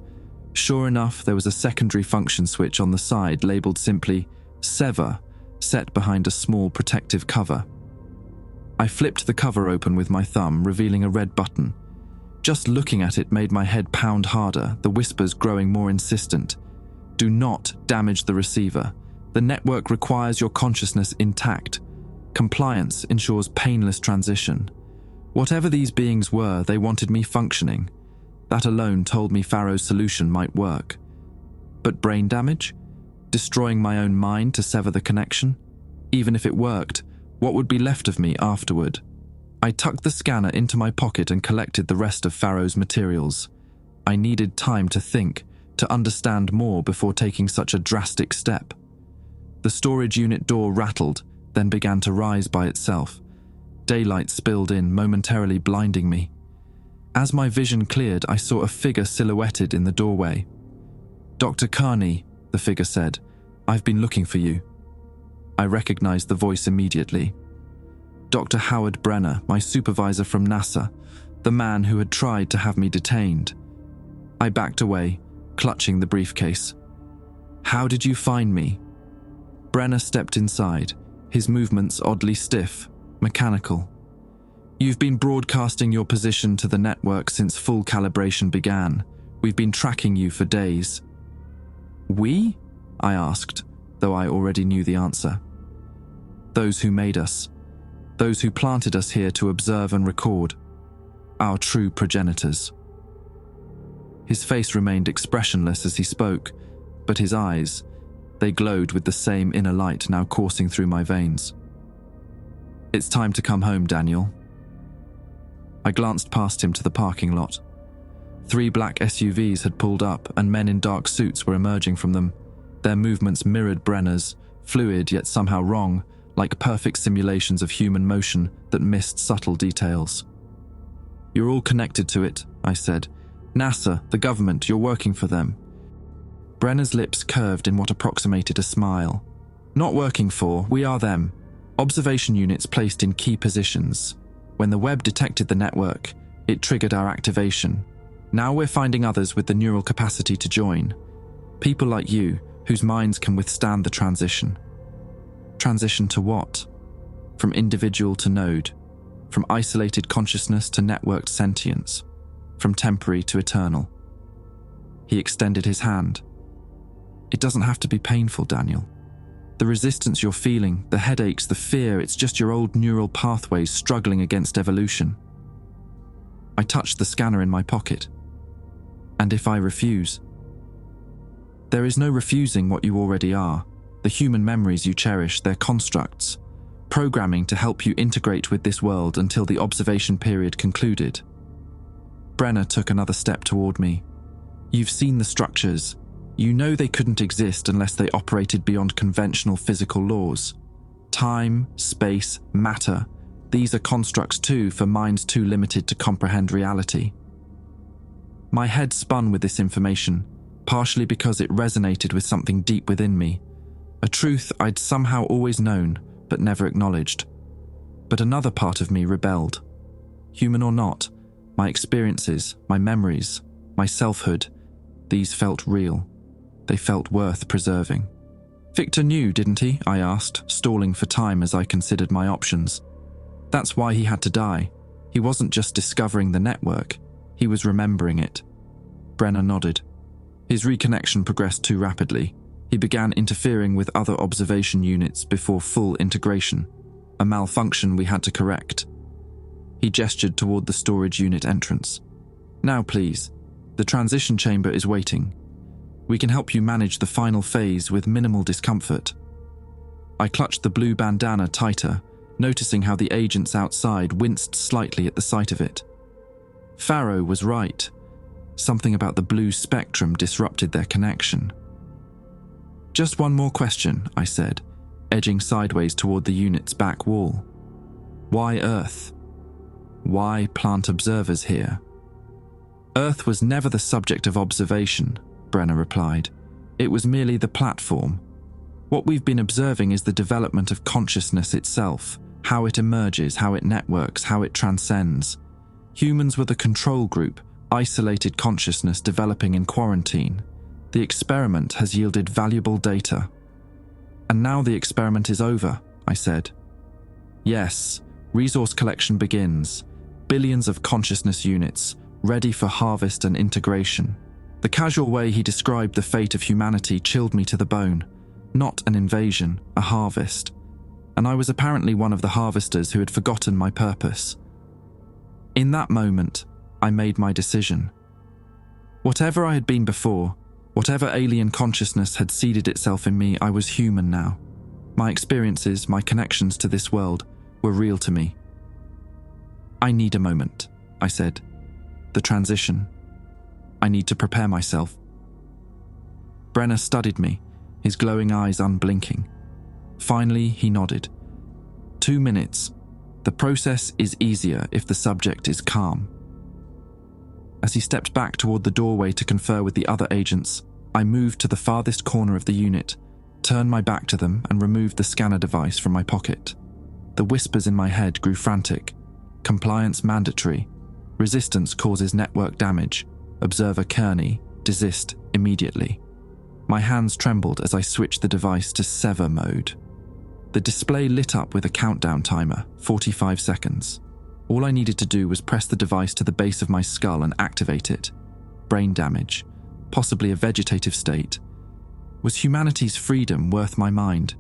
Sure enough, there was a secondary function switch on the side labeled simply Sever, set behind a small protective cover. I flipped the cover open with my thumb, revealing a red button. Just looking at it made my head pound harder, the whispers growing more insistent. Do not damage the receiver. The network requires your consciousness intact. Compliance ensures painless transition. Whatever these beings were, they wanted me functioning. That alone told me Farah's solution might work. But brain damage? Destroying my own mind to sever the connection? Even if it worked, what would be left of me afterward? I tucked the scanner into my pocket and collected the rest of Farah's materials. I needed time to think, to understand more before taking such a drastic step. The storage unit door rattled, then began to rise by itself. Daylight spilled in, momentarily blinding me. As my vision cleared, I saw a figure silhouetted in the doorway. "Dr. Kearney," the figure said, "I've been looking for you." I recognized the voice immediately. Dr. Howard Brenner, my supervisor from NASA, the man who had tried to have me detained. I backed away, clutching the briefcase. "How did you find me?" Brenner stepped inside, his movements oddly stiff, mechanical. "You've been broadcasting your position to the network since full calibration began. We've been tracking you for days." "We?" I asked, though I already knew the answer. "Those who made us. Those who planted us here to observe and record. Our true progenitors." His face remained expressionless as he spoke, but his eyes, they glowed with the same inner light now coursing through my veins. "It's time to come home, Daniel." I glanced past him to the parking lot. 3 black SUVs had pulled up and men in dark suits were emerging from them. Their movements mirrored Brenner's, fluid yet somehow wrong, like perfect simulations of human motion that missed subtle details. "You're all connected to it," I said. "NASA, the government, you're working for them." Brenner's lips curved in what approximated a smile. "Not working for, we are them. Observation units placed in key positions. When the Webb detected the network, it triggered our activation. Now we're finding others with the neural capacity to join. People like you, whose minds can withstand the transition. Transition to what? From individual to node. From isolated consciousness to networked sentience. From temporary to eternal. He extended his hand. It doesn't have to be painful, Daniel. The resistance you're feeling, the headaches, the fear, it's just your old neural pathways struggling against evolution. I touched the scanner in my pocket. And if I refuse? There is no refusing what you already are. The human memories you cherish, they're constructs. Programming to help you integrate with this world until the observation period concluded. Brenner took another step toward me. You've seen the structures. You know they couldn't exist unless they operated beyond conventional physical laws. Time, space, matter, these are constructs too for minds too limited to comprehend reality. My head spun with this information, partially because it resonated with something deep within me, a truth I'd somehow always known but never acknowledged. But another part of me rebelled. Human or not, my experiences, my memories, my selfhood, these felt real. They felt worth preserving. Victor knew, didn't he? I asked, stalling for time as I considered my options. That's why he had to die. He wasn't just discovering the network, he was remembering it. Brenner nodded. His reconnection progressed too rapidly. He began interfering with other observation units before full integration, a malfunction we had to correct. He gestured toward the storage unit entrance. Now please, the transition chamber is waiting. We can help you manage the final phase with minimal discomfort. I clutched the blue bandana tighter, noticing how the agents outside winced slightly at the sight of it. Farah was right. Something about the blue spectrum disrupted their connection. Just one more question, I said, edging sideways toward the unit's back wall. Why Earth? Why plant observers here? Earth was never the subject of observation, Brenner replied. It was merely the platform. What we've been observing is the development of consciousness itself, how it emerges, how it networks, how it transcends. Humans were the control group, isolated consciousness developing in quarantine. The experiment has yielded valuable data. And now the experiment is over, I said. Yes, resource collection begins. Billions of consciousness units, ready for harvest and integration. The casual way he described the fate of humanity chilled me to the bone. Not an invasion, a harvest. And I was apparently one of the harvesters who had forgotten my purpose. In that moment, I made my decision. Whatever I had been before, whatever alien consciousness had seeded itself in me, I was human now. My experiences, my connections to this world, were real to me. I need a moment, I said. The transition. I need to prepare myself. Brenner studied me, his glowing eyes unblinking. Finally, he nodded. 2 minutes. The process is easier if the subject is calm. As he stepped back toward the doorway to confer with the other agents, I moved to the farthest corner of the unit, turned my back to them and removed the scanner device from my pocket. The whispers in my head grew frantic. Compliance mandatory. Resistance causes network damage. Observer Kearney, desist immediately. My hands trembled as I switched the device to sever mode. The display lit up with a countdown timer, 45 seconds. All I needed to do was press the device to the base of my skull and activate it. Brain damage, possibly a vegetative state. Was humanity's freedom worth my mind?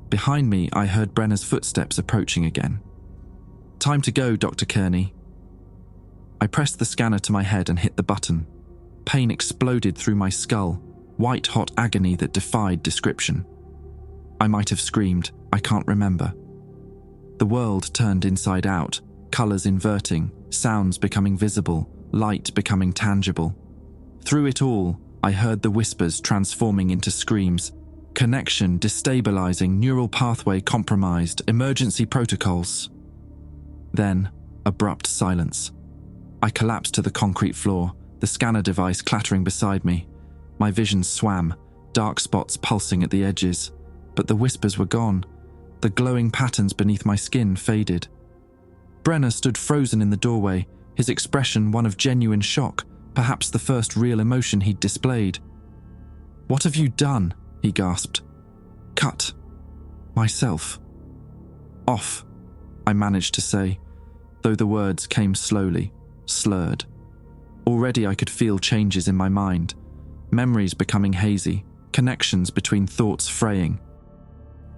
Behind me, I heard Brenner's footsteps approaching again. Time to go, Dr. Kearney. I pressed the scanner to my head and hit the button. Pain exploded through my skull, white-hot agony that defied description. I might have screamed, I can't remember. The world turned inside out, colors inverting, sounds becoming visible, light becoming tangible. Through it all, I heard the whispers transforming into screams. Connection destabilizing, neural pathway compromised, emergency protocols. Then, abrupt silence. I collapsed to the concrete floor, the scanner device clattering beside me. My vision swam, dark spots pulsing at the edges. But the whispers were gone. The glowing patterns beneath my skin faded. Brenner stood frozen in the doorway, his expression one of genuine shock, perhaps the first real emotion he'd displayed. "What have you done?" he gasped. "Cut. Myself. Off," I managed to say, though the words came slowly, slurred. Already I could feel changes in my mind, memories becoming hazy, connections between thoughts fraying.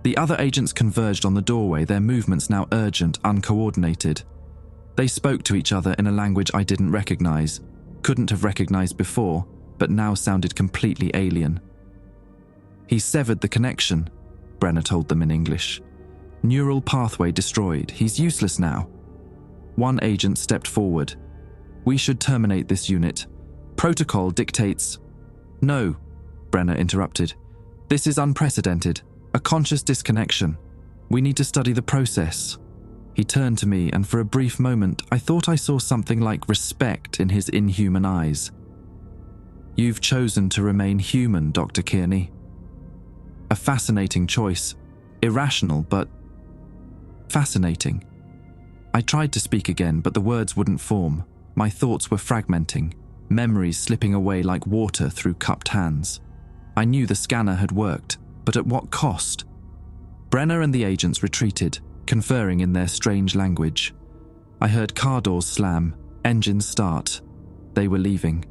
The other agents converged on the doorway, their movements now urgent, uncoordinated. They spoke to each other in a language I didn't recognize, couldn't have recognized before, but now sounded completely alien. "He severed the connection," Brenner told them in English. "Neural pathway destroyed. He's useless now." One agent stepped forward. "We should terminate this unit. Protocol dictates—" "No," Brenner interrupted. "This is unprecedented. A conscious disconnection. We need to study the process." He turned to me, and for a brief moment, I thought I saw something like respect in his inhuman eyes. "You've chosen to remain human, Dr. Kearney. A fascinating choice. Irrational, but fascinating." I tried to speak again, but the words wouldn't form. My thoughts were fragmenting, memories slipping away like water through cupped hands. I knew the scanner had worked, but at what cost? Brenner and the agents retreated, conferring in their strange language. I heard car doors slam, engines start. They were leaving.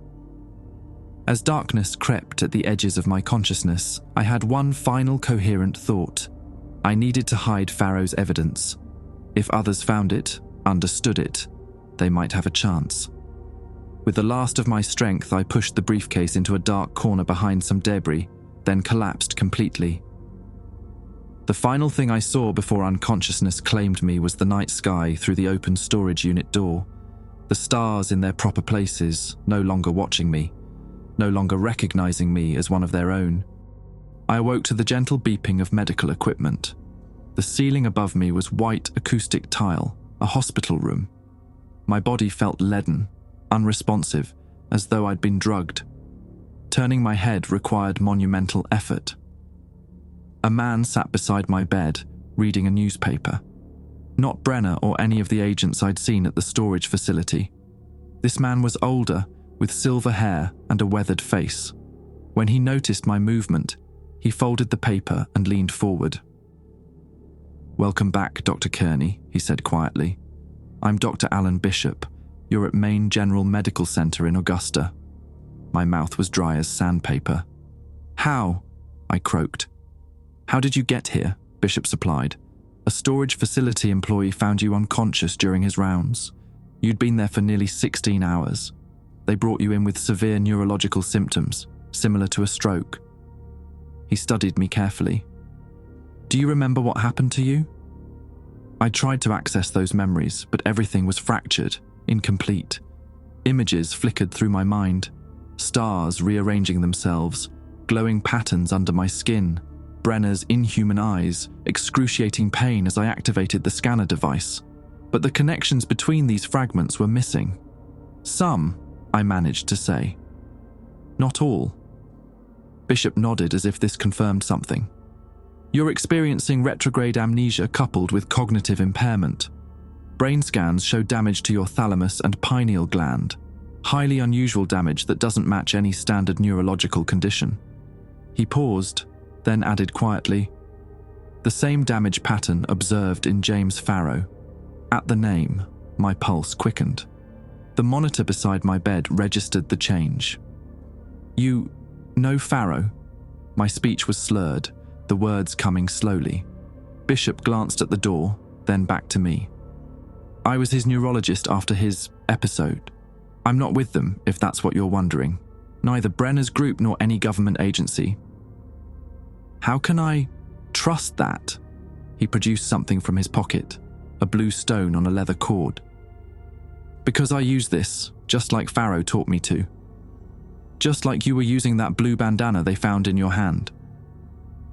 As darkness crept at the edges of my consciousness, I had one final coherent thought. I needed to hide Farah's evidence. If others found it, understood it, they might have a chance. With the last of my strength, I pushed the briefcase into a dark corner behind some debris, then collapsed completely. The final thing I saw before unconsciousness claimed me was the night sky through the open storage unit door, the stars in their proper places, no longer watching me, no longer recognizing me as one of their own. I awoke to the gentle beeping of medical equipment. The ceiling above me was white acoustic tile, a hospital room. My body felt leaden, unresponsive, as though I'd been drugged. Turning my head required monumental effort. A man sat beside my bed, reading a newspaper. Not Brenner or any of the agents I'd seen at the storage facility. This man was older, with silver hair and a weathered face. When he noticed my movement, he folded the paper and leaned forward. "Welcome back, Dr. Kearney," he said quietly. "I'm Dr. Alan Bishop. You're at Maine General Medical Center in Augusta." My mouth was dry as sandpaper. "How?" I croaked. "How did you get here?" Bishop supplied. "A storage facility employee found you unconscious during his rounds. You'd been there for nearly 16 hours. They brought you in with severe neurological symptoms, similar to a stroke." He studied me carefully. "Do you remember what happened to you?" I tried to access those memories, but everything was fractured, incomplete. Images flickered through my mind, stars rearranging themselves, glowing patterns under my skin, Brenner's inhuman eyes, excruciating pain as I activated the scanner device. But the connections between these fragments were missing. "Some," I managed to say. "Not all." Bishop nodded as if this confirmed something. "You're experiencing retrograde amnesia coupled with cognitive impairment. Brain scans show damage to your thalamus and pineal gland, highly unusual damage that doesn't match any standard neurological condition." He paused, then added quietly, "The same damage pattern observed in James Farah." At the name, my pulse quickened. The monitor beside my bed registered the change. "You know Farah?" My speech was slurred, the words coming slowly. Bishop glanced at the door, then back to me. "I was his neurologist after his episode. I'm not with them, if that's what you're wondering. Neither Brenner's group nor any government agency." "How can I trust that?" He produced something from his pocket, a blue stone on a leather cord. "Because I use this, just like Farah taught me to. Just like you were using that blue bandana they found in your hand."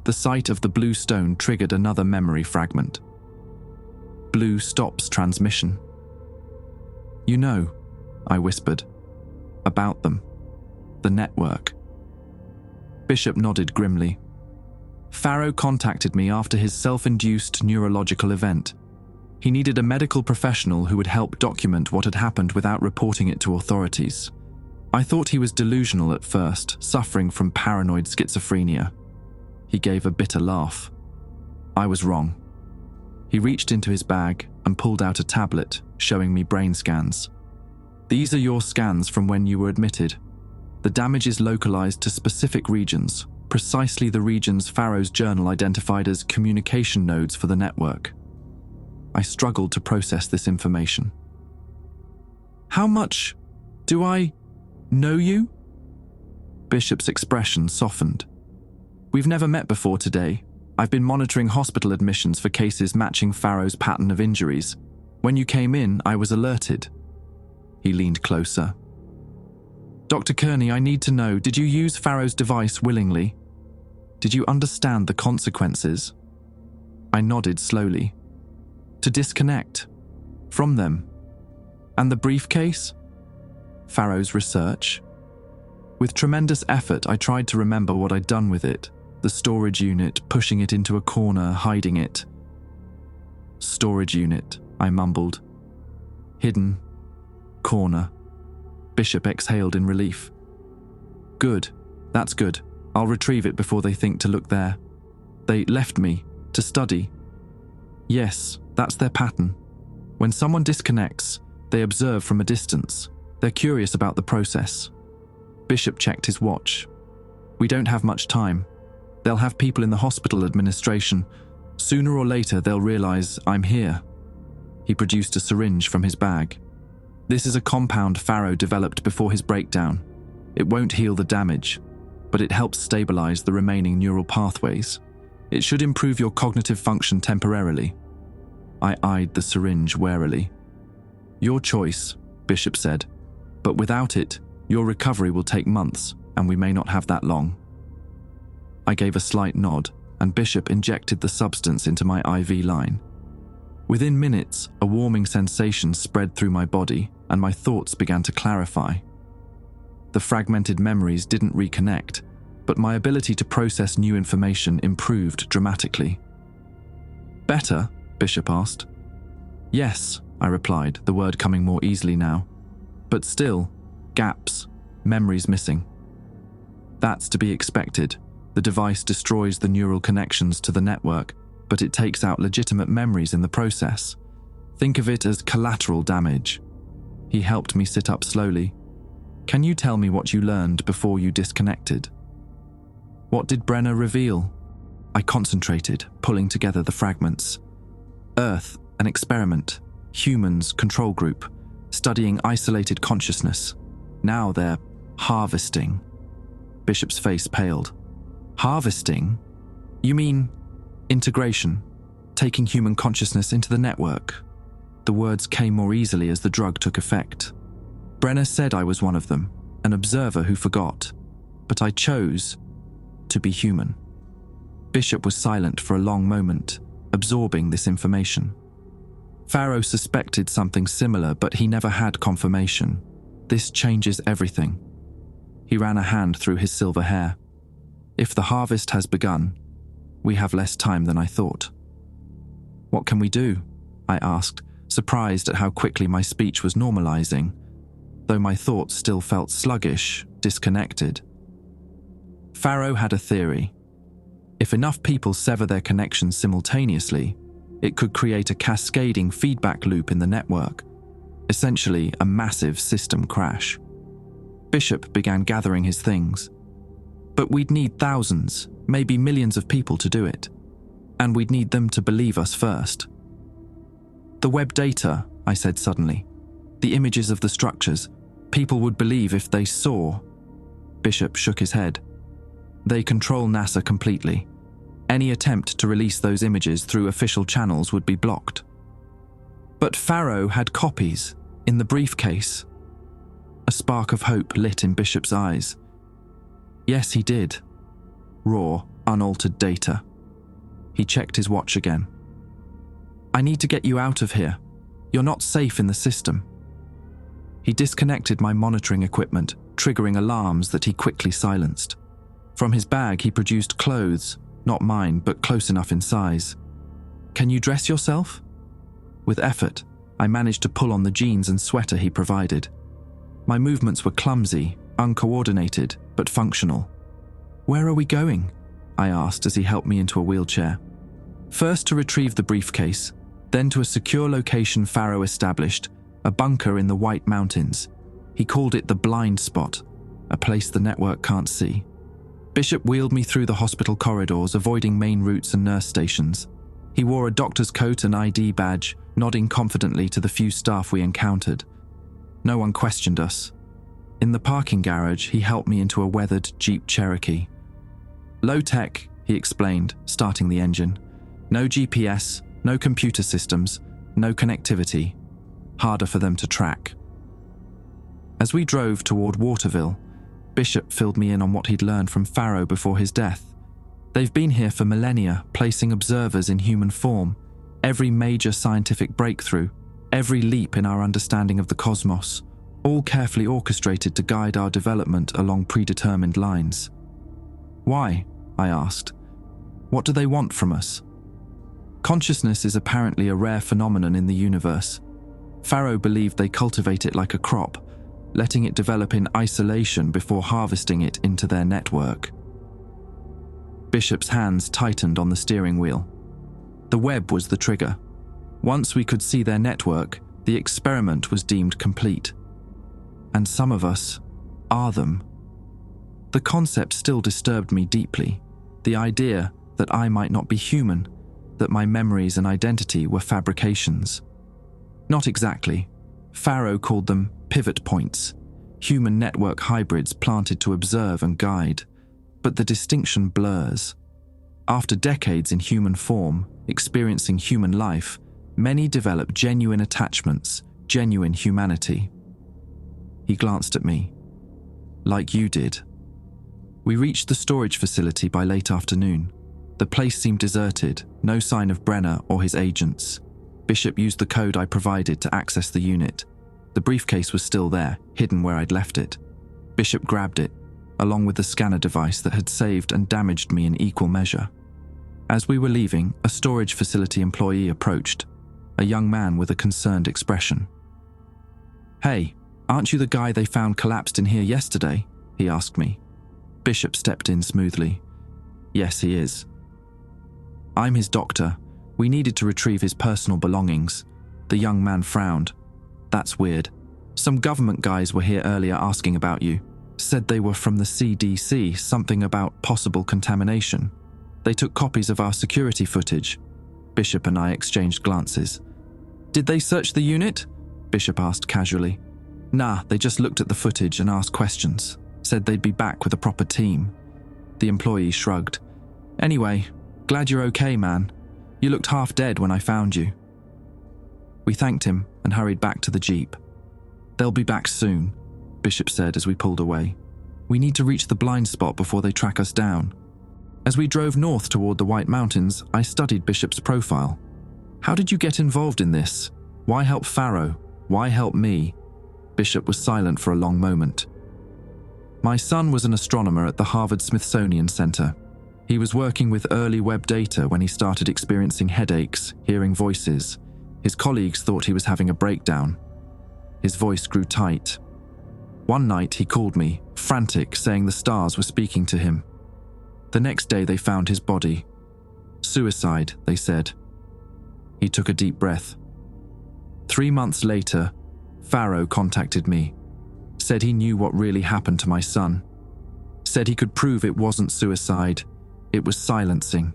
The sight of the blue stone triggered another memory fragment. "Blue stops transmission." "You know," I whispered, "about them. The network." Bishop nodded grimly. "Farah contacted me after his self-induced neurological event. He needed a medical professional who would help document what had happened without reporting it to authorities. I thought he was delusional at first, suffering from paranoid schizophrenia. He gave a bitter laugh. I was wrong. He reached into his bag and pulled out a tablet, showing me brain scans. These are your scans from when you were admitted. The damage is localized to specific regions, precisely the regions Farah's journal identified as communication nodes for the network. I struggled to process this information. How much do I know you? Bishop's expression softened. We've never met before today. I've been monitoring hospital admissions for cases matching Farah's pattern of injuries. When you came in, I was alerted. He leaned closer. Dr. Kearney, I need to know, did you use Farah's device willingly? Did you understand the consequences? I nodded slowly. To disconnect from them. And the briefcase? Farah's research? With tremendous effort, I tried to remember what I'd done with it. The storage unit, pushing it into a corner, hiding it. Storage unit, I mumbled. Hidden. Corner. Bishop exhaled in relief. Good. That's good. I'll retrieve it before they think to look there. They left me to study. Yes, that's their pattern. When someone disconnects, they observe from a distance. They're curious about the process. Bishop checked his watch. We don't have much time. They'll have people in the hospital administration. Sooner or later, they'll realize I'm here. He produced a syringe from his bag. This is a compound Farah developed before his breakdown. It won't heal the damage, but it helps stabilize the remaining neural pathways. It should improve your cognitive function temporarily. I eyed the syringe warily. Your choice, Bishop said, but without it, your recovery will take months, and we may not have that long. I gave a slight nod, and Bishop injected the substance into my IV line. Within minutes, a warming sensation spread through my body, and my thoughts began to clarify. The fragmented memories didn't reconnect, but my ability to process new information improved dramatically. Better? Bishop asked. Yes, I replied, the word coming more easily now. But still, gaps, memories missing. That's to be expected. The device destroys the neural connections to the network, but it takes out legitimate memories in the process. Think of it as collateral damage. He helped me sit up slowly. Can you tell me what you learned before you disconnected? What did Brenner reveal? I concentrated, pulling together the fragments. Earth, an experiment. Humans, control group. Studying isolated consciousness. Now they're harvesting. Bishop's face paled. Harvesting? You mean integration, taking human consciousness into the network? The words came more easily as the drug took effect. Brenner said I was one of them, an observer who forgot, but I chose to be human. Bishop was silent for a long moment, absorbing this information. Farah suspected something similar, but he never had confirmation. This changes everything. He ran a hand through his silver hair. If the harvest has begun, we have less time than I thought. What can we do? I asked, surprised at how quickly my speech was normalizing, though my thoughts still felt sluggish, disconnected. Farah had a theory. If enough people sever their connections simultaneously, it could create a cascading feedback loop in the network, essentially a massive system crash. Bishop began gathering his things. But we'd need thousands, maybe millions of people to do it. And we'd need them to believe us first. The Webb data, I said suddenly. The images of the structures. People would believe if they saw. Bishop shook his head. They control NASA completely. Any attempt to release those images through official channels would be blocked. But Farah had copies in the briefcase. A spark of hope lit in Bishop's eyes. Yes, he did. Raw, unaltered data. He checked his watch again. I need to get you out of here. You're not safe in the system. He disconnected my monitoring equipment, triggering alarms that he quickly silenced. From his bag, he produced clothes, not mine, but close enough in size. Can you dress yourself? With effort, I managed to pull on the jeans and sweater he provided. My movements were clumsy, uncoordinated, but functional. "Where are we going?" I asked as he helped me into a wheelchair. First to retrieve the briefcase, then to a secure location Farah established, a bunker in the White Mountains. He called it the blind spot, a place the network can't see. Bishop wheeled me through the hospital corridors, avoiding main routes and nurse stations. He wore a doctor's coat and ID badge, nodding confidently to the few staff we encountered. No one questioned us. In the parking garage, he helped me into a weathered Jeep Cherokee. "Low tech," he explained, starting the engine. "No GPS, no computer systems, no connectivity. Harder for them to track." As we drove toward Waterville, Bishop filled me in on what he'd learned from Farah before his death. They've been here for millennia, placing observers in human form. Every major scientific breakthrough, every leap in our understanding of the cosmos, all carefully orchestrated to guide our development along predetermined lines. "Why?" I asked. "What do they want from us?" Consciousness is apparently a rare phenomenon in the universe. Farah believed they cultivate it like a crop, letting it develop in isolation before harvesting it into their network. Bishop's hands tightened on the steering wheel. The Webb was the trigger. Once we could see their network, the experiment was deemed complete. And some of us are them. The concept still disturbed me deeply. The idea that I might not be human, that my memories and identity were fabrications. Not exactly. Farah called them pivot points, human network hybrids planted to observe and guide. But the distinction blurs. After decades in human form, experiencing human life, many develop genuine attachments, genuine humanity. He glanced at me. "Like you did." We reached the storage facility by late afternoon. The place seemed deserted, no sign of Brenner or his agents. Bishop used the code I provided to access the unit. The briefcase was still there, hidden where I'd left it. Bishop grabbed it, along with the scanner device that had saved and damaged me in equal measure. As we were leaving, a storage facility employee approached, a young man with a concerned expression. "Hey, aren't you the guy they found collapsed in here yesterday?" he asked me. Bishop stepped in smoothly. "Yes, he is." "I'm his doctor. We needed to retrieve his personal belongings." The young man frowned. "That's weird. Some government guys were here earlier asking about you. Said they were from the CDC, something about possible contamination. They took copies of our security footage." Bishop and I exchanged glances. "Did they search the unit?" Bishop asked casually. "Nah, they just looked at the footage and asked questions. Said they'd be back with a proper team." The employee shrugged. "Anyway, glad you're okay, man. You looked half dead when I found you." We thanked him and hurried back to the Jeep. "They'll be back soon," Bishop said as we pulled away. "We need to reach the blind spot before they track us down." As we drove north toward the White Mountains, I studied Bishop's profile. How did you get involved in this? Why help Farah? Why help me? Bishop was silent for a long moment. My son was an astronomer at the Harvard-Smithsonian Center. He was working with early Webb data when he started experiencing headaches, hearing voices. His colleagues thought he was having a breakdown. His voice grew tight. One night he called me, frantic, saying the stars were speaking to him. The next day they found his body. Suicide, they said. He took a deep breath. 3 months later, Farah contacted me. Said he knew what really happened to my son. Said he could prove it wasn't suicide, it was silencing.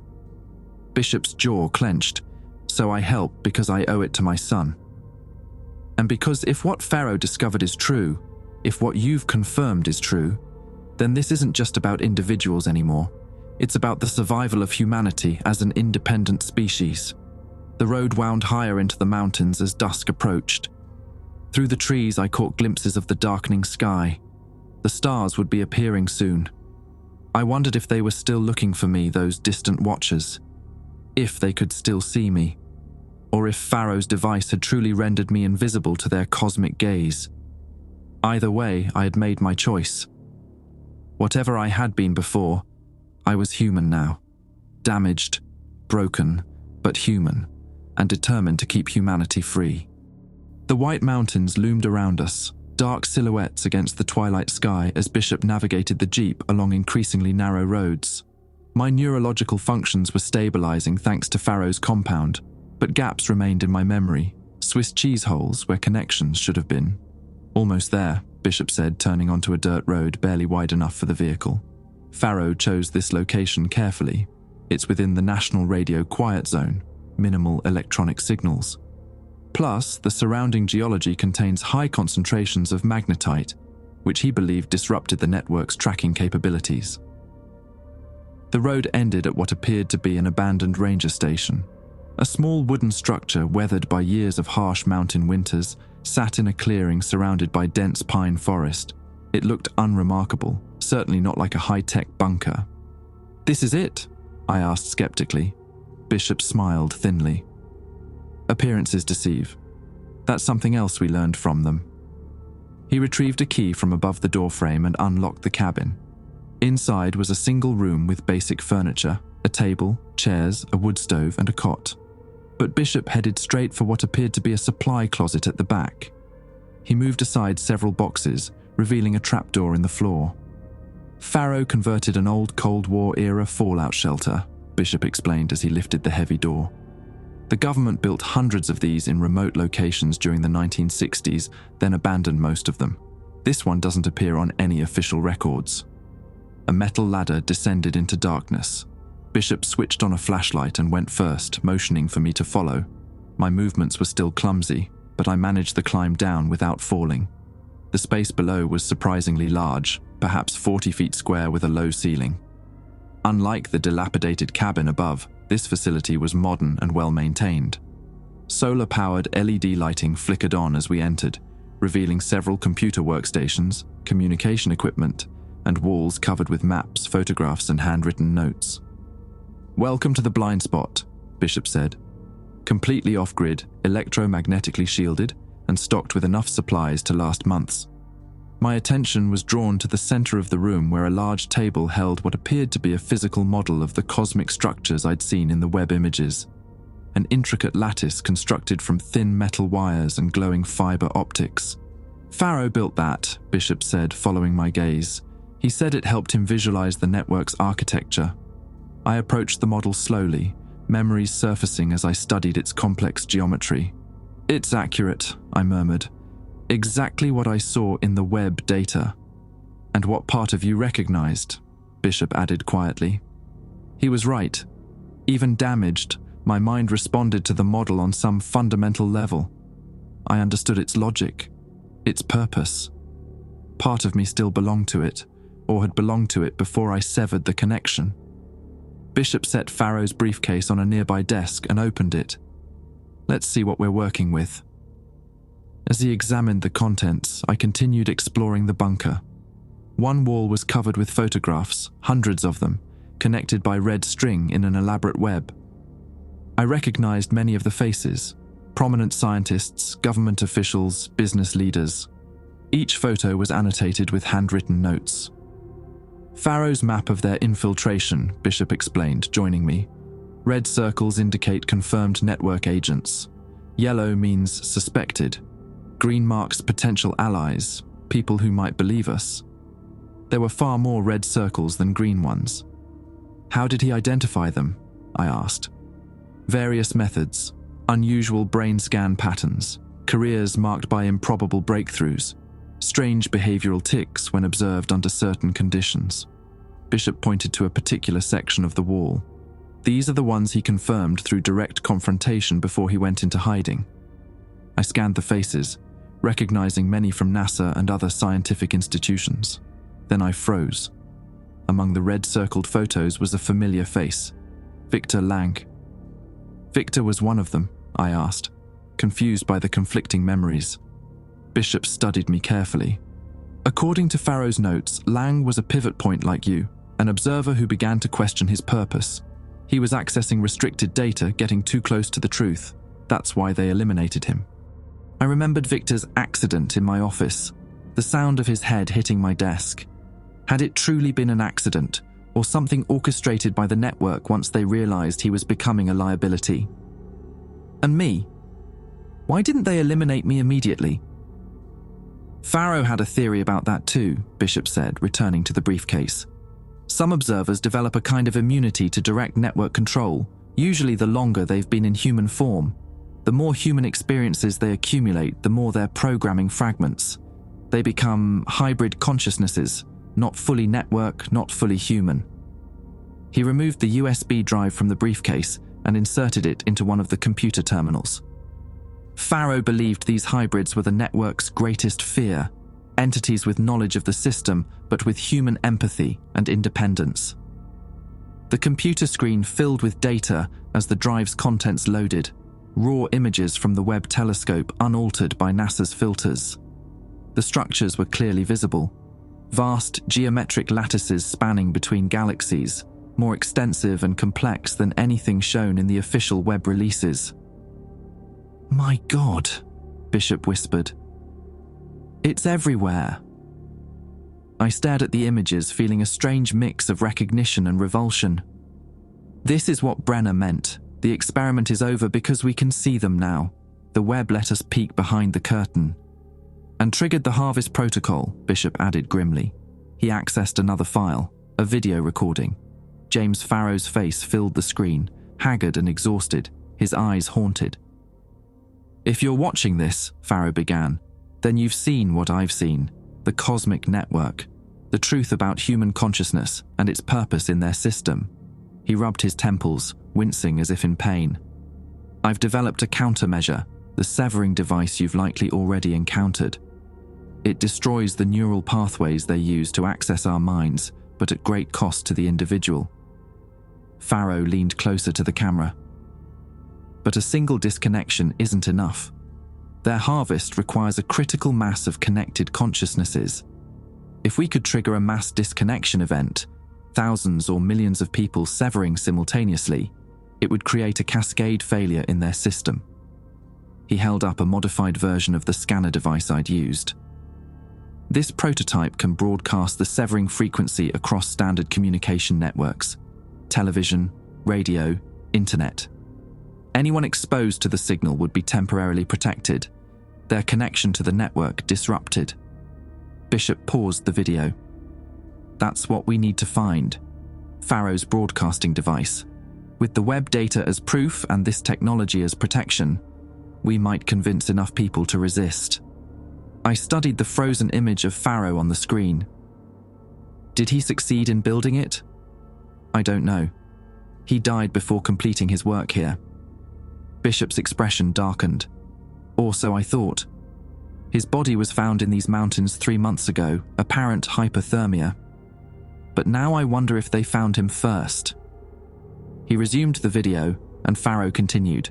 Bishop's jaw clenched, so I helped because I owe it to my son. And because if what Farah discovered is true, if what you've confirmed is true, then this isn't just about individuals anymore. It's about the survival of humanity as an independent species. The road wound higher into the mountains as dusk approached. Through the trees I caught glimpses of the darkening sky. The stars would be appearing soon. I wondered if they were still looking for me, those distant watchers. If they could still see me. Or if Farah's device had truly rendered me invisible to their cosmic gaze. Either way, I had made my choice. Whatever I had been before, I was human now. Damaged, broken, but human. and determined to keep humanity free. The white mountains loomed around us, dark silhouettes against the twilight sky as Bishop navigated the jeep along increasingly narrow roads. My neurological functions were stabilizing thanks to Farah's compound, but gaps remained in my memory, Swiss cheese holes where connections should have been. Almost there, Bishop said, turning onto a dirt road barely wide enough for the vehicle. Farah chose this location carefully. It's within the National Radio Quiet Zone, minimal electronic signals. Plus, the surrounding geology contains high concentrations of magnetite, which he believed disrupted the network's tracking capabilities. The road ended at what appeared to be an abandoned ranger station. A small wooden structure weathered by years of harsh mountain winters sat in a clearing surrounded by dense pine forest. It looked unremarkable, certainly not like a high-tech bunker. "This is it?" I asked skeptically. Bishop smiled thinly. "Appearances deceive. That's something else we learned from them." He retrieved a key from above the doorframe and unlocked the cabin. Inside was a single room with basic furniture, a table, chairs, a wood stove, and a cot. But Bishop headed straight for what appeared to be a supply closet at the back. He moved aside several boxes, revealing a trapdoor in the floor. "Farah converted an old Cold War-era fallout shelter," Bishop explained as he lifted the heavy door. "The government built hundreds of these in remote locations during the 1960s, then abandoned most of them. This one doesn't appear on any official records." A metal ladder descended into darkness. Bishop switched on a flashlight and went first, motioning for me to follow. My movements were still clumsy, but I managed the climb down without falling. The space below was surprisingly large, perhaps 40 feet square with a low ceiling. Unlike the dilapidated cabin above, this facility was modern and well-maintained. Solar-powered LED lighting flickered on as we entered, revealing several computer workstations, communication equipment, and walls covered with maps, photographs, and handwritten notes. "Welcome to the blind spot," Bishop said. "Completely off-grid, electromagnetically shielded, and stocked with enough supplies to last months." My attention was drawn to the center of the room where a large table held what appeared to be a physical model of the cosmic structures I'd seen in the Webb images. An intricate lattice constructed from thin metal wires and glowing fiber optics. "Farah built that," Bishop said, following my gaze. He said it helped him visualize the network's architecture. I approached the model slowly, memories surfacing as I studied its complex geometry. "It's accurate," I murmured. "Exactly what I saw in the Webb data." "And what part of you recognized?" Bishop added quietly. He was right. Even damaged, my mind responded to the model on some fundamental level. I understood its logic, its purpose. Part of me still belonged to it, or had belonged to it before I severed the connection. Bishop set Farah's briefcase on a nearby desk and opened it. "Let's see what we're working with." As he examined the contents, I continued exploring the bunker. One wall was covered with photographs, hundreds of them, connected by red string in an elaborate web. I recognized many of the faces: prominent scientists, government officials, business leaders. Each photo was annotated with handwritten notes. "Farah's map of their infiltration," Bishop explained, joining me. "Red circles indicate confirmed network agents. Yellow means suspected. Green marks potential allies, people who might believe us." There were far more red circles than green ones. "How did he identify them?" I asked. "Various methods, unusual brain scan patterns, careers marked by improbable breakthroughs, strange behavioral tics when observed under certain conditions." Bishop pointed to a particular section of the wall. "These are the ones he confirmed through direct confrontation before he went into hiding." I scanned the faces, recognizing many from NASA and other scientific institutions. Then I froze. Among the red-circled photos was a familiar face: Victor Lang. "Victor was one of them?" I asked, confused by the conflicting memories. Bishop studied me carefully. "According to Farah's notes, Lang was a pivot point like you, an observer who began to question his purpose. He was accessing restricted data, getting too close to the truth. That's why they eliminated him." I remembered Victor's accident in my office, the sound of his head hitting my desk. Had it truly been an accident, or something orchestrated by the network once they realized he was becoming a liability? And me? Why didn't they eliminate me immediately? Farah had a theory about that too, Bishop said, returning to the briefcase. Some observers develop a kind of immunity to direct network control, usually the longer they've been in human form. The more human experiences they accumulate, the more they're programming fragments. They become hybrid consciousnesses, not fully network, not fully human. He removed the USB drive from the briefcase and inserted it into one of the computer terminals. Farah believed these hybrids were the network's greatest fear, entities with knowledge of the system, but with human empathy and independence. The computer screen filled with data as the drive's contents loaded, raw images from the Webb telescope unaltered by NASA's filters. The structures were clearly visible, vast geometric lattices spanning between galaxies, more extensive and complex than anything shown in the official Webb releases. "My God," Bishop whispered. "It's everywhere." I stared at the images, feeling a strange mix of recognition and revulsion. This is what Brenner meant. The experiment is over because we can see them now. The Webb let us peek behind the curtain. And triggered the harvest protocol, Bishop added grimly. He accessed another file, a video recording. James Farrow's face filled the screen, haggard and exhausted, his eyes haunted. "If you're watching this," Farrow began, "then you've seen what I've seen, the cosmic network, the truth about human consciousness and its purpose in their system." He rubbed his temples, wincing as if in pain. "I've developed a countermeasure, the severing device you've likely already encountered. It destroys the neural pathways they use to access our minds, but at great cost to the individual." Farrow leaned closer to the camera. "But a single disconnection isn't enough. Their harvest requires a critical mass of connected consciousnesses. If we could trigger a mass disconnection event, thousands or millions of people severing simultaneously, it would create a cascade failure in their system." He held up a modified version of the scanner device I'd used. "This prototype can broadcast the severing frequency across standard communication networks, television, radio, internet. Anyone exposed to the signal would be temporarily protected, their connection to the network disrupted." Bishop paused the video. "That's what we need to find. Farrow's broadcasting device. With the Webb data as proof and this technology as protection, we might convince enough people to resist." I studied the frozen image of Farrow on the screen. Did he succeed in building it? I don't know. He died before completing his work here. Bishop's expression darkened. Or so I thought. His body was found in these mountains 3 months ago, apparent hypothermia. But now I wonder if they found him first. He resumed the video, and Farrow continued.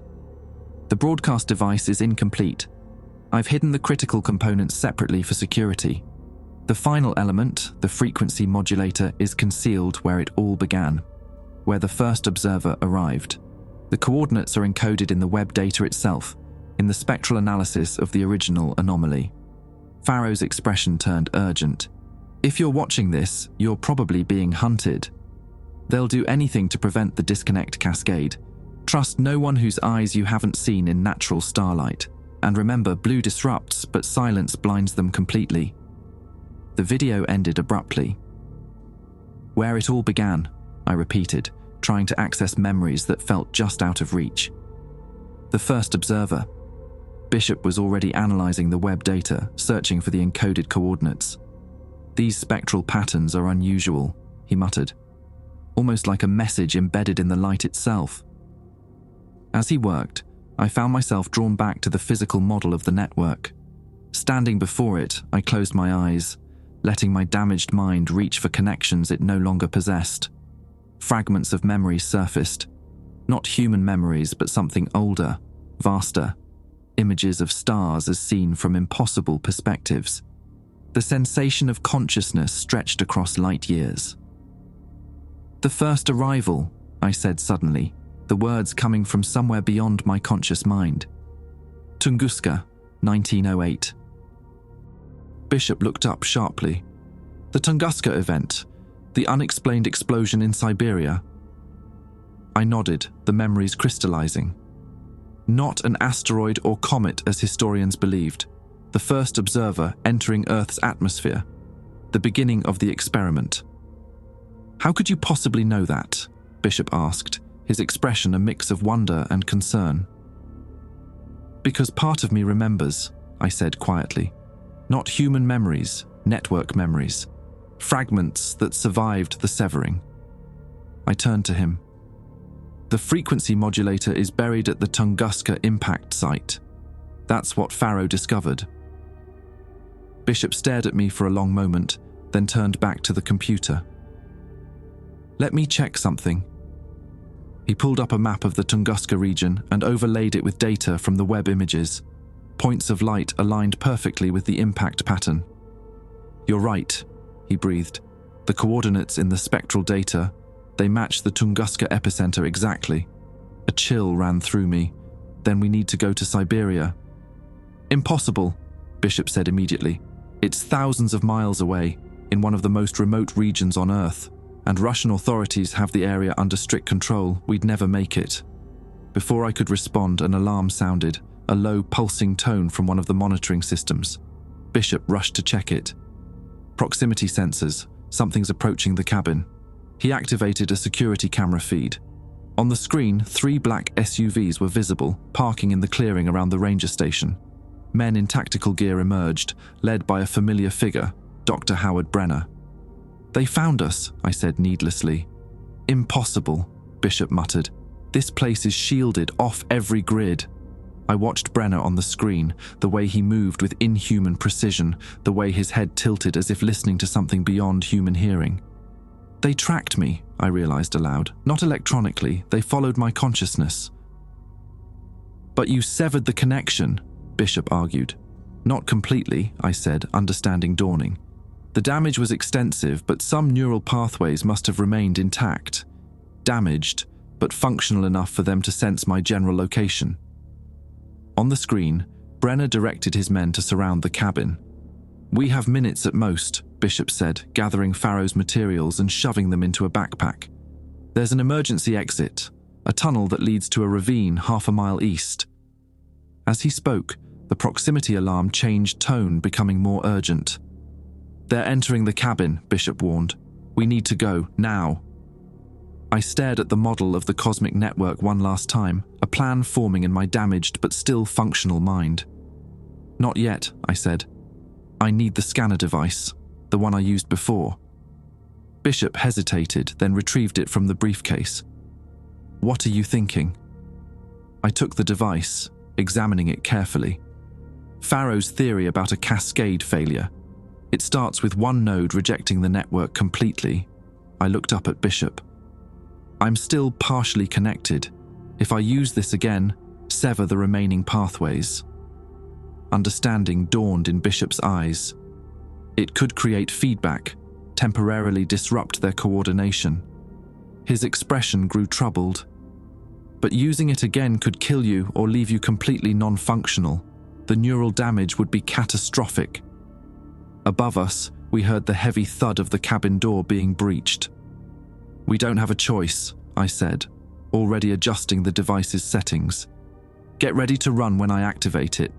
"The broadcast device is incomplete. I've hidden the critical components separately for security. The final element, the frequency modulator, is concealed where it all began, where the first observer arrived. The coordinates are encoded in the Webb data itself, in the spectral analysis of the original anomaly." Farrow's expression turned urgent. "If you're watching this, you're probably being hunted. They'll do anything to prevent the disconnect cascade. Trust no one whose eyes you haven't seen in natural starlight. And remember, blue disrupts, but silence blinds them completely." The video ended abruptly. "Where it all began," I repeated, trying to access memories that felt just out of reach. "The first observer." Bishop was already analyzing the Webb data, searching for the encoded coordinates. "These spectral patterns are unusual," he muttered, "almost like a message embedded in the light itself." As he worked, I found myself drawn back to the physical model of the network. Standing before it, I closed my eyes, letting my damaged mind reach for connections it no longer possessed. Fragments of memory surfaced. Not human memories, but something older, vaster. Images of stars as seen from impossible perspectives. The sensation of consciousness stretched across light years. "The first arrival," I said suddenly, the words coming from somewhere beyond my conscious mind. "Tunguska, 1908. Bishop looked up sharply. "The Tunguska event, the unexplained explosion in Siberia." I nodded, the memories crystallizing. Not an asteroid or comet as historians believed. The first observer entering Earth's atmosphere. The beginning of the experiment. How could you possibly know that? Bishop asked, his expression a mix of wonder and concern. Because part of me remembers, I said quietly. Not human memories, network memories. Fragments that survived the severing. I turned to him. The frequency modulator is buried at the Tunguska impact site. That's what Farah discovered. Bishop stared at me for a long moment, then turned back to the computer. Let me check something. He pulled up a map of the Tunguska region and overlaid it with data from the Webb images. Points of light aligned perfectly with the impact pattern. You're right, he breathed. The coordinates in the spectral data, they match the Tunguska epicenter exactly. A chill ran through me. Then we need to go to Siberia. Impossible, Bishop said immediately. It's thousands of miles away, in one of the most remote regions on Earth, and Russian authorities have the area under strict control. We'd never make it. Before I could respond, an alarm sounded, a low pulsing tone from one of the monitoring systems. Bishop rushed to check it. Proximity sensors, something's approaching the cabin. He activated a security camera feed. On the screen, 3 black SUVs were visible, parking in the clearing around the ranger station. Men in tactical gear emerged, led by a familiar figure, Dr. Howard Brenner. They found us, I said needlessly. Impossible, Bishop muttered. This place is shielded off every grid. I watched Brenner on the screen, the way he moved with inhuman precision, the way his head tilted as if listening to something beyond human hearing. They tracked me, I realized aloud. Not electronically, they followed my consciousness. But you severed the connection, Bishop argued. Not completely, I said, understanding dawning. The damage was extensive, but some neural pathways must have remained intact. Damaged, but functional enough for them to sense my general location. On the screen, Brenner directed his men to surround the cabin. We have minutes at most, Bishop said, gathering Farah's materials and shoving them into a backpack. There's an emergency exit, a tunnel that leads to a ravine half a mile east. As he spoke, the proximity alarm changed tone, becoming more urgent. They're entering the cabin, Bishop warned. We need to go, now. I stared at the model of the cosmic network one last time, a plan forming in my damaged but still functional mind. Not yet, I said. I need the scanner device, the one I used before. Bishop hesitated, then retrieved it from the briefcase. What are you thinking? I took the device, examining it carefully. Farah's theory about a cascade failure. It starts with one node rejecting the network completely. I looked up at Bishop. I'm still partially connected. If I use this again, sever the remaining pathways. Understanding dawned in Bishop's eyes. It could create feedback, temporarily disrupt their coordination. His expression grew troubled. But using it again could kill you or leave you completely non-functional. The neural damage would be catastrophic. Above us, we heard the heavy thud of the cabin door being breached. We don't have a choice, I said, already adjusting the device's settings. Get ready to run when I activate it.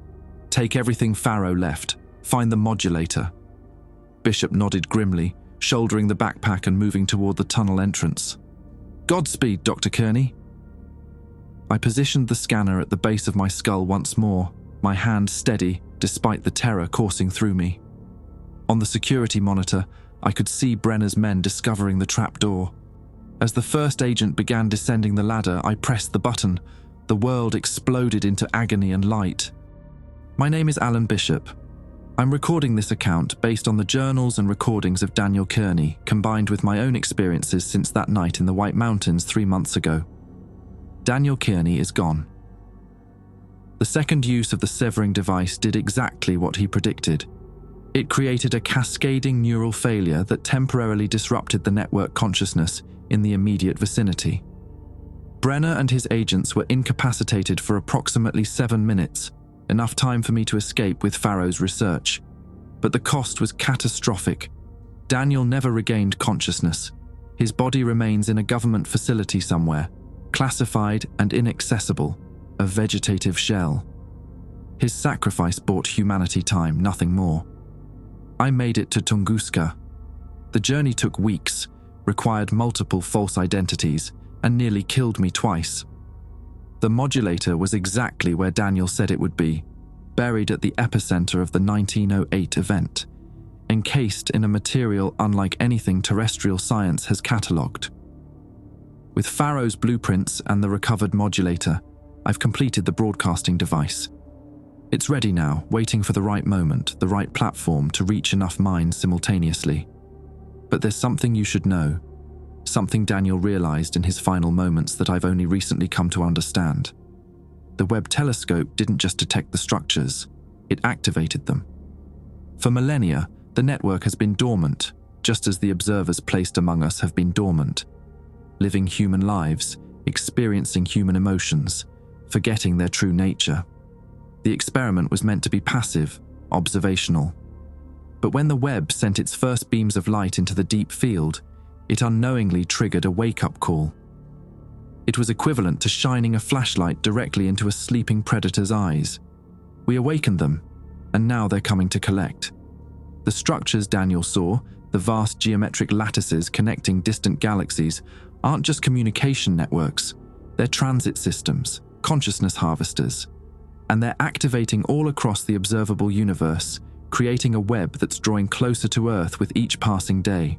Take everything Farah left. Find the modulator. Bishop nodded grimly, shouldering the backpack and moving toward the tunnel entrance. Godspeed, Dr. Kearney. I positioned the scanner at the base of my skull once more, my hand steady despite the terror coursing through me. On the security monitor, I could see Brenner's men discovering the trapdoor. As the first agent began descending the ladder, I pressed the button. The world exploded into agony and light. My name is Alan Bishop. I'm recording this account based on the journals and recordings of Daniel Kearney, combined with my own experiences since that night in the White Mountains 3 months ago. Daniel Kearney is gone. The second use of the severing device did exactly what he predicted. It created a cascading neural failure that temporarily disrupted the network consciousness in the immediate vicinity. Brenner and his agents were incapacitated for approximately 7 minutes, enough time for me to escape with Farah's research. But the cost was catastrophic. Daniel never regained consciousness. His body remains in a government facility somewhere, classified and inaccessible. a vegetative shell. His sacrifice bought humanity time, nothing more. I made it to Tunguska. The journey took weeks, required multiple false identities, and nearly killed me twice. The modulator was exactly where Daniel said it would be, buried at the epicenter of the 1908 event, encased in a material unlike anything terrestrial science has catalogued. With Farah's blueprints and the recovered modulator, I've completed the broadcasting device. It's ready now, waiting for the right moment, the right platform to reach enough minds simultaneously. But there's something you should know, something Daniel realized in his final moments that I've only recently come to understand. The Webb telescope didn't just detect the structures, it activated them. For millennia, the network has been dormant, just as the observers placed among us have been dormant, living human lives, experiencing human emotions, forgetting their true nature. The experiment was meant to be passive, observational. But when the Webb sent its first beams of light into the deep field, it unknowingly triggered a wake-up call. It was equivalent to shining a flashlight directly into a sleeping predator's eyes. We awakened them, and now they're coming to collect. The structures Daniel saw, the vast geometric lattices connecting distant galaxies, aren't just communication networks, they're transit systems, consciousness harvesters. And they're activating all across the observable universe, creating a web that's drawing closer to Earth with each passing day.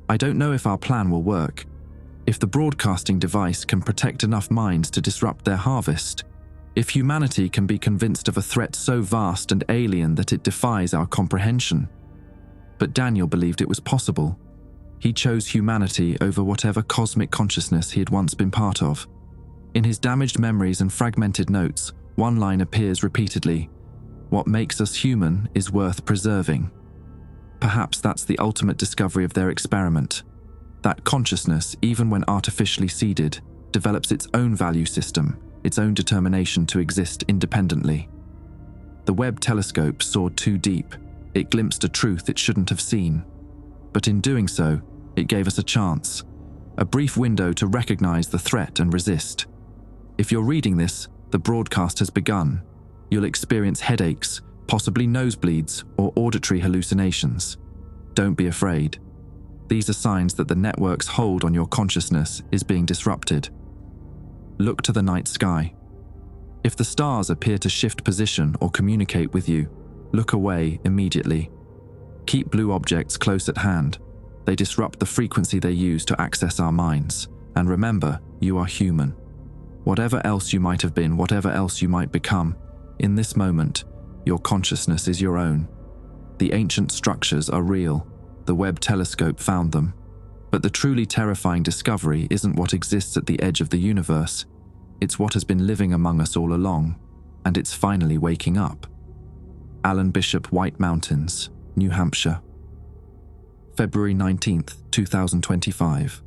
I don't know if our plan will work, if the broadcasting device can protect enough minds to disrupt their harvest, if humanity can be convinced of a threat so vast and alien that it defies our comprehension. But Daniel believed it was possible. He chose humanity over whatever cosmic consciousness he had once been part of. In his damaged memories and fragmented notes, one line appears repeatedly: "What makes us human is worth preserving." Perhaps that's the ultimate discovery of their experiment. That consciousness, even when artificially seeded, develops its own value system, its own determination to exist independently. The Webb telescope soared too deep. It glimpsed a truth it shouldn't have seen. But in doing so, it gave us a chance, a brief window to recognize the threat and resist. If you're reading this, the broadcast has begun. You'll experience headaches, possibly nosebleeds, or auditory hallucinations. Don't be afraid. These are signs that the network's hold on your consciousness is being disrupted. Look to the night sky. If the stars appear to shift position or communicate with you, look away immediately. Keep blue objects close at hand. They disrupt the frequency they use to access our minds. And remember, you are human. Whatever else you might have been, whatever else you might become, in this moment, your consciousness is your own. The ancient structures are real. The Webb telescope found them. But the truly terrifying discovery isn't what exists at the edge of the universe. It's what has been living among us all along, and it's finally waking up. Alan Bishop, White Mountains, New Hampshire. February 19th, 2025.